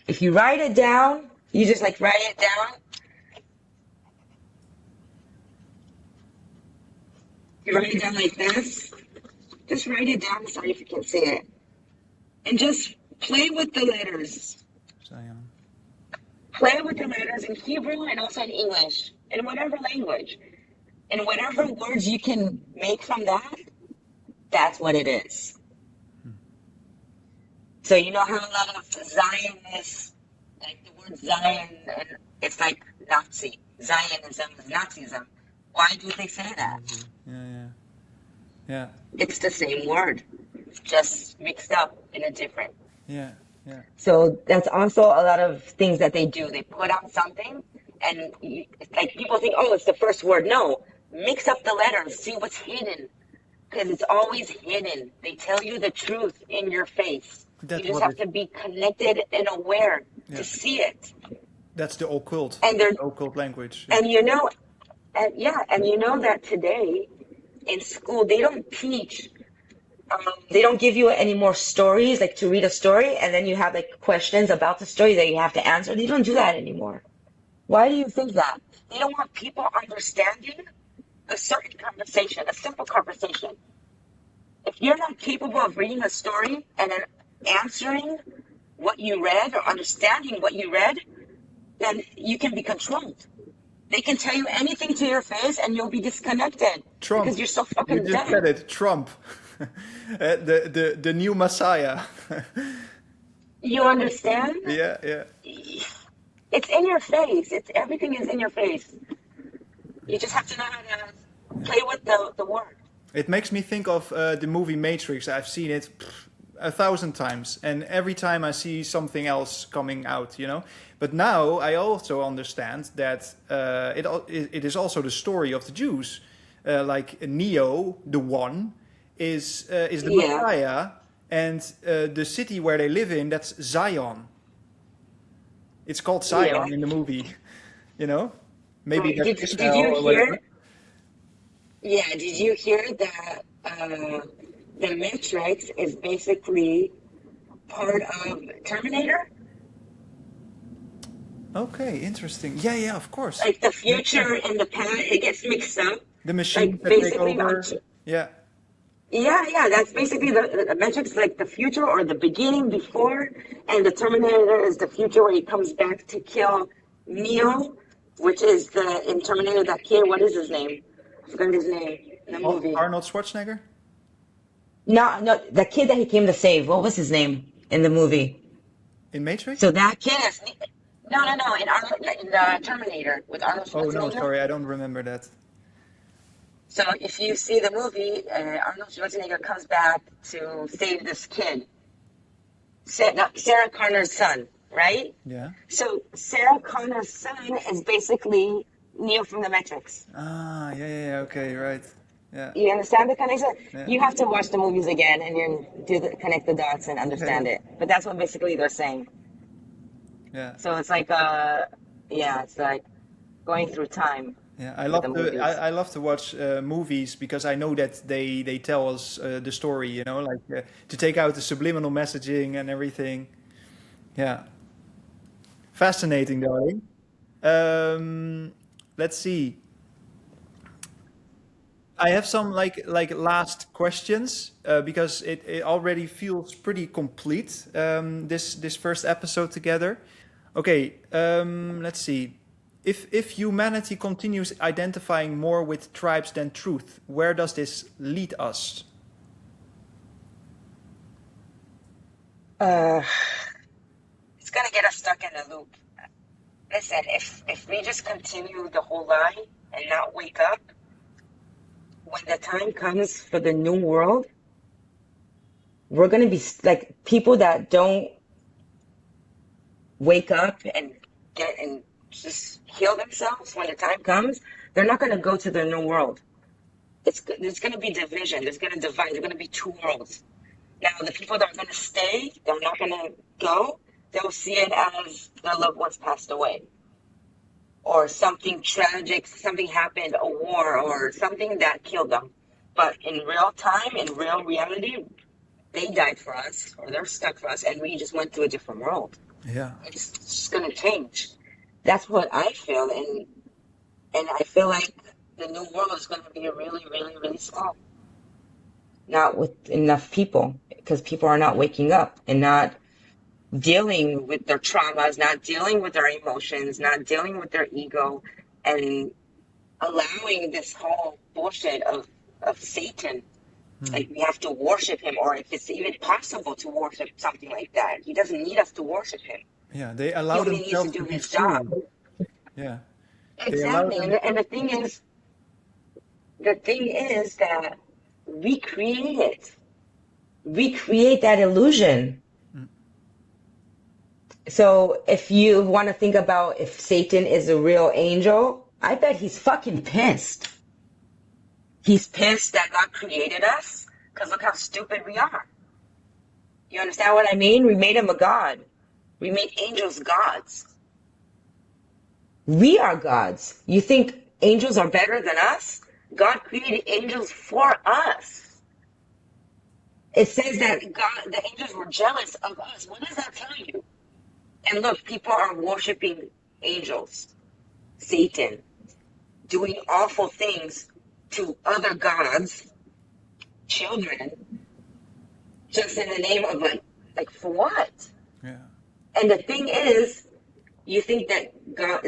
If you write it down, you just like write it down. You write it down like this. Just write it down. Sorry if you can't see it. And just play with the letters. Zion. Play with the letters in Hebrew and also in English, in whatever language. And whatever words you can make from that, that's what it is. So you know how a lot of Zionists, like the word Zion, and it's like Nazi. Zionism is Nazism. Why do they say that? Yeah. It's the same word, just mixed up in a different. Yeah. So that's also a lot of things that they do. They put out something, and like people think, oh, it's the first word. No, mix up the letters, see what's hidden, because it's always hidden. They tell you the truth in your face. That's you just have to be connected and aware to see it. That's the occult. And the occult language. And you know that today in school they don't teach. They don't give you any more stories, like to read a story, and then you have like questions about the story that you have to answer. They don't do that anymore. Why do you think that? They don't want people understanding a certain conversation, a simple conversation. If you're not capable of reading a story and then answering what you read or understanding what you read, then you can be controlled. They can tell you anything to your face and you'll be disconnected. Trump. Because you're so fucking You just said it. Trump. the new Messiah. You understand? Yeah. It's in your face. Everything is in your face. You just have to know how to play with the word. It makes me think of the movie Matrix. I've seen it 1,000 times, and every time I see something else coming out, But now I also understand that it is also the story of the Jews. Like Neo, the One, is the Messiah, and the city where they live in, that's Zion. It's called Zion in the movie, Maybe that's Israel or whatever. Yeah, did you hear that the Matrix is basically part of Terminator? Okay, interesting. Yeah, of course. Like the future and the past, it gets mixed up. The machine like that take over. Yeah, that's basically the Matrix, like the future or the beginning before, and the Terminator is the future where he comes back to kill Neo, which is in Terminator, that kid, what is his name? I forgot his name in the movie. Arnold Schwarzenegger? No, the kid that he came to save, what was his name in the movie? In Matrix? So that kid is, no, in the Terminator with Arnold Schwarzenegger. Oh no, sorry, I don't remember that. So if you see the movie, Arnold Schwarzenegger comes back to save this kid, Sarah Connor's son, right? Yeah. So Sarah Connor's son is basically Neo from the Matrix. Ah, yeah, okay, right. Yeah. You understand the connection? Yeah. You have to watch the movies again and you connect the dots and understand it. But that's what basically they're saying. Yeah. So it's like, it's like going through time. Yeah, I love to watch movies because I know that they tell us the story, to take out the subliminal messaging and everything. Yeah. Fascinating, darling. Let's see. I have some like last questions because it already feels pretty complete, this first episode together. Okay, let's see. If humanity continues identifying more with tribes than truth, where does this lead us? It's gonna get us stuck in a loop. Listen, if we just continue the whole line and not wake up, when the time comes for the new world, we're gonna be like people that don't wake up and just heal themselves when the time comes. They're not gonna go to the new world. there's going to be division. There's going to divide. There's going to be two worlds. Now, the people that are going to stay, they're not going to go. They'll see it as their loved ones passed away, or something tragic, something happened, a war, or something that killed them. But in real time, in real reality, they died for us, or they're stuck for us, and we just went to a different world. Yeah. It's just going to change. That's what I feel, and I feel like the new world is going to be really, really, really small. Not with enough people, because people are not waking up and not dealing with their traumas, not dealing with their emotions, not dealing with their ego, and allowing this whole bullshit of Satan. Like, we have to worship him, or if it's even possible to worship something like that. He doesn't need us to worship him. Yeah, they He allow only needs to themselves do to be his job. fooled. Yeah. They allow Exactly. them. And the thing is that we create it. We create that illusion. So if you want to think about if Satan is a real angel, I bet he's fucking pissed. He's pissed that God created us, because look how stupid we are. You understand what I mean? We made him a god. We made angels gods. We are gods. You think angels are better than us? God created angels for us. It says that the angels were jealous of us. What does that tell you? And look, people are worshiping angels, Satan, doing awful things to other gods, children, just in the name of like for what? Yeah. And the thing is, you think that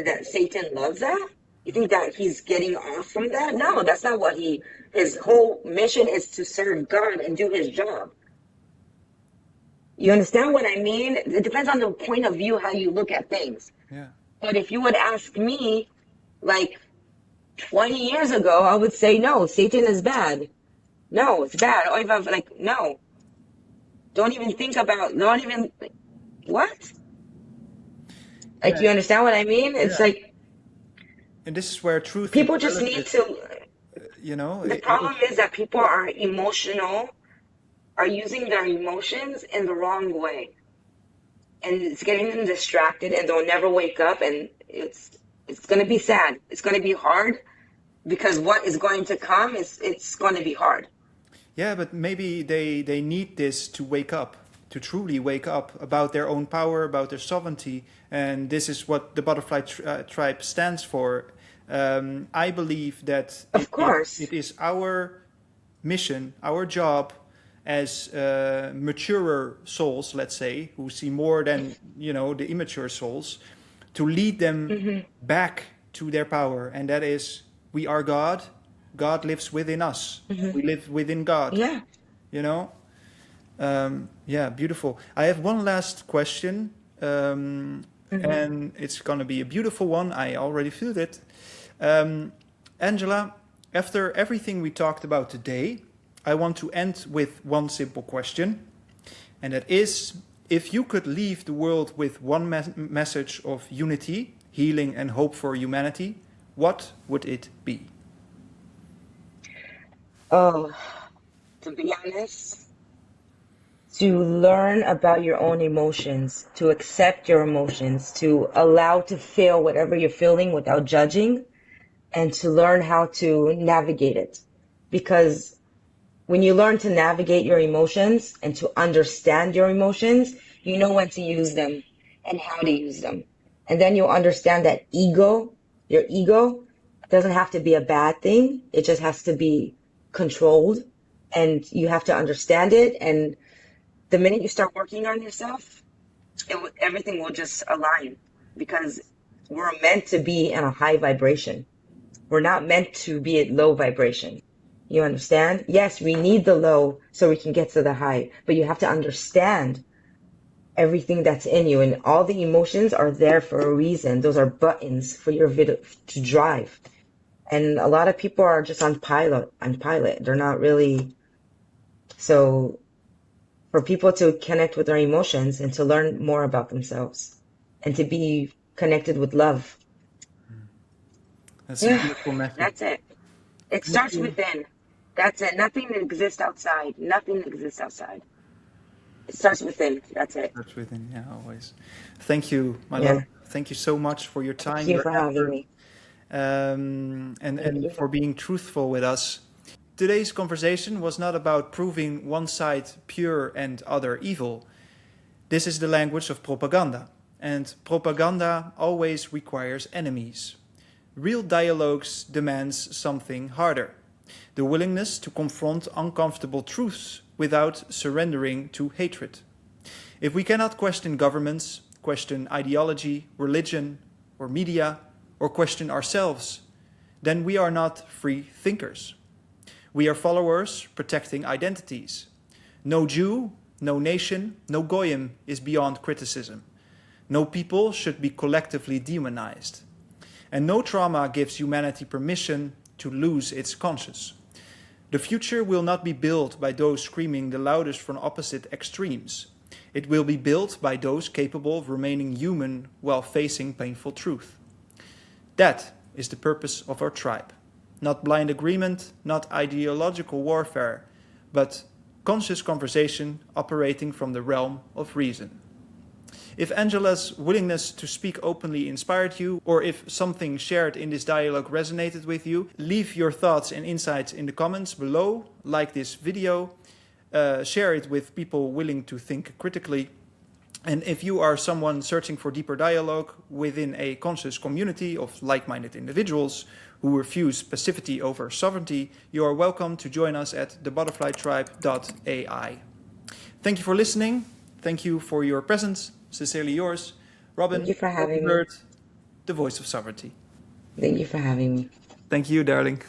that Satan loves that? You think that he's getting off from that? No, that's not what his whole mission is, to serve God and do his job. You understand what I mean? It depends on the point of view how you look at things. Yeah. But if you would ask me, like 20 years ago, I would say, no, Satan is bad. No, it's bad. Or if I'm like, no. Don't even, what? Like, you understand what I mean? It's like, And this is where truth people is just need relative, to, the problem is that people are emotional, are using their emotions in the wrong way. And it's getting them distracted, and they'll never wake up, and it's going to be sad. It's going to be hard, because what is going to come it's going to be hard. Yeah, but maybe they need this to wake up, to truly wake up about their own power, about their sovereignty. And this is what the butterfly tribe stands for. I believe that Of course. it is our mission, our job as maturer souls, let's say, who see more than, the immature souls, to lead them back to their power. And that is, we are God. God lives within us. We live within God. Yeah. Yeah, beautiful. I have one last question, and it's going to be a beautiful one. I already feel it. Angela, after everything we talked about today, I want to end with one simple question, and that is, if you could leave the world with one message of unity, healing, and hope for humanity, what would it be? Oh, to be honest, to learn about your own emotions, to accept your emotions, to allow to feel whatever you're feeling without judging, and to learn how to navigate it. Because when you learn to navigate your emotions and to understand your emotions, you know when to use them and how to use them. And then you'll understand that your ego doesn't have to be a bad thing. It just has to be controlled, and you have to understand it. And the minute you start working on yourself, everything will just align, because we're meant to be in a high vibration. We're not meant to be at low vibration. You understand? Yes, we need the low so we can get to the high, but you have to understand everything that's in you, and all the emotions are there for a reason. Those are buttons for your video to drive. And a lot of people are just on pilot. They're not really. So for people to connect with their emotions and to learn more about themselves and to be connected with love. That's a beautiful message. That's it. It starts within. That's it. Nothing exists outside. Nothing exists outside. It starts within. That's it. That's within, yeah, always. Thank you, my love. Yeah. Thank you so much for your Thank time, you your for having effort, me. Thank and you. for being truthful with us. Today's conversation was not about proving one side pure and other evil. This is the language of propaganda, and propaganda always requires enemies. Real dialogues demands something harder: the willingness to confront uncomfortable truths without surrendering to hatred. If we cannot question governments, question ideology, religion, or media, or question ourselves, then we are not free thinkers. We are followers protecting identities. No Jew, no nation, no goyim is beyond criticism. No people should be collectively demonized. And no trauma gives humanity permission to lose its conscience. The future will not be built by those screaming the loudest from opposite extremes. It will be built by those capable of remaining human while facing painful truth. That is the purpose of our tribe. Not blind agreement, not ideological warfare, but conscious conversation operating from the realm of reason. If Angela's willingness to speak openly inspired you, or if something shared in this dialogue resonated with you, leave your thoughts and insights in the comments below, like this video, share it with people willing to think critically. And if you are someone searching for deeper dialogue within a conscious community of like-minded individuals who refuse passivity over sovereignty, you are welcome to join us at thebutterflytribe.ai. Thank you for listening. Thank you for your presence. Sincerely yours, Robin. Thank you for having me. The voice of sovereignty. Thank you for having me. Thank you, darling.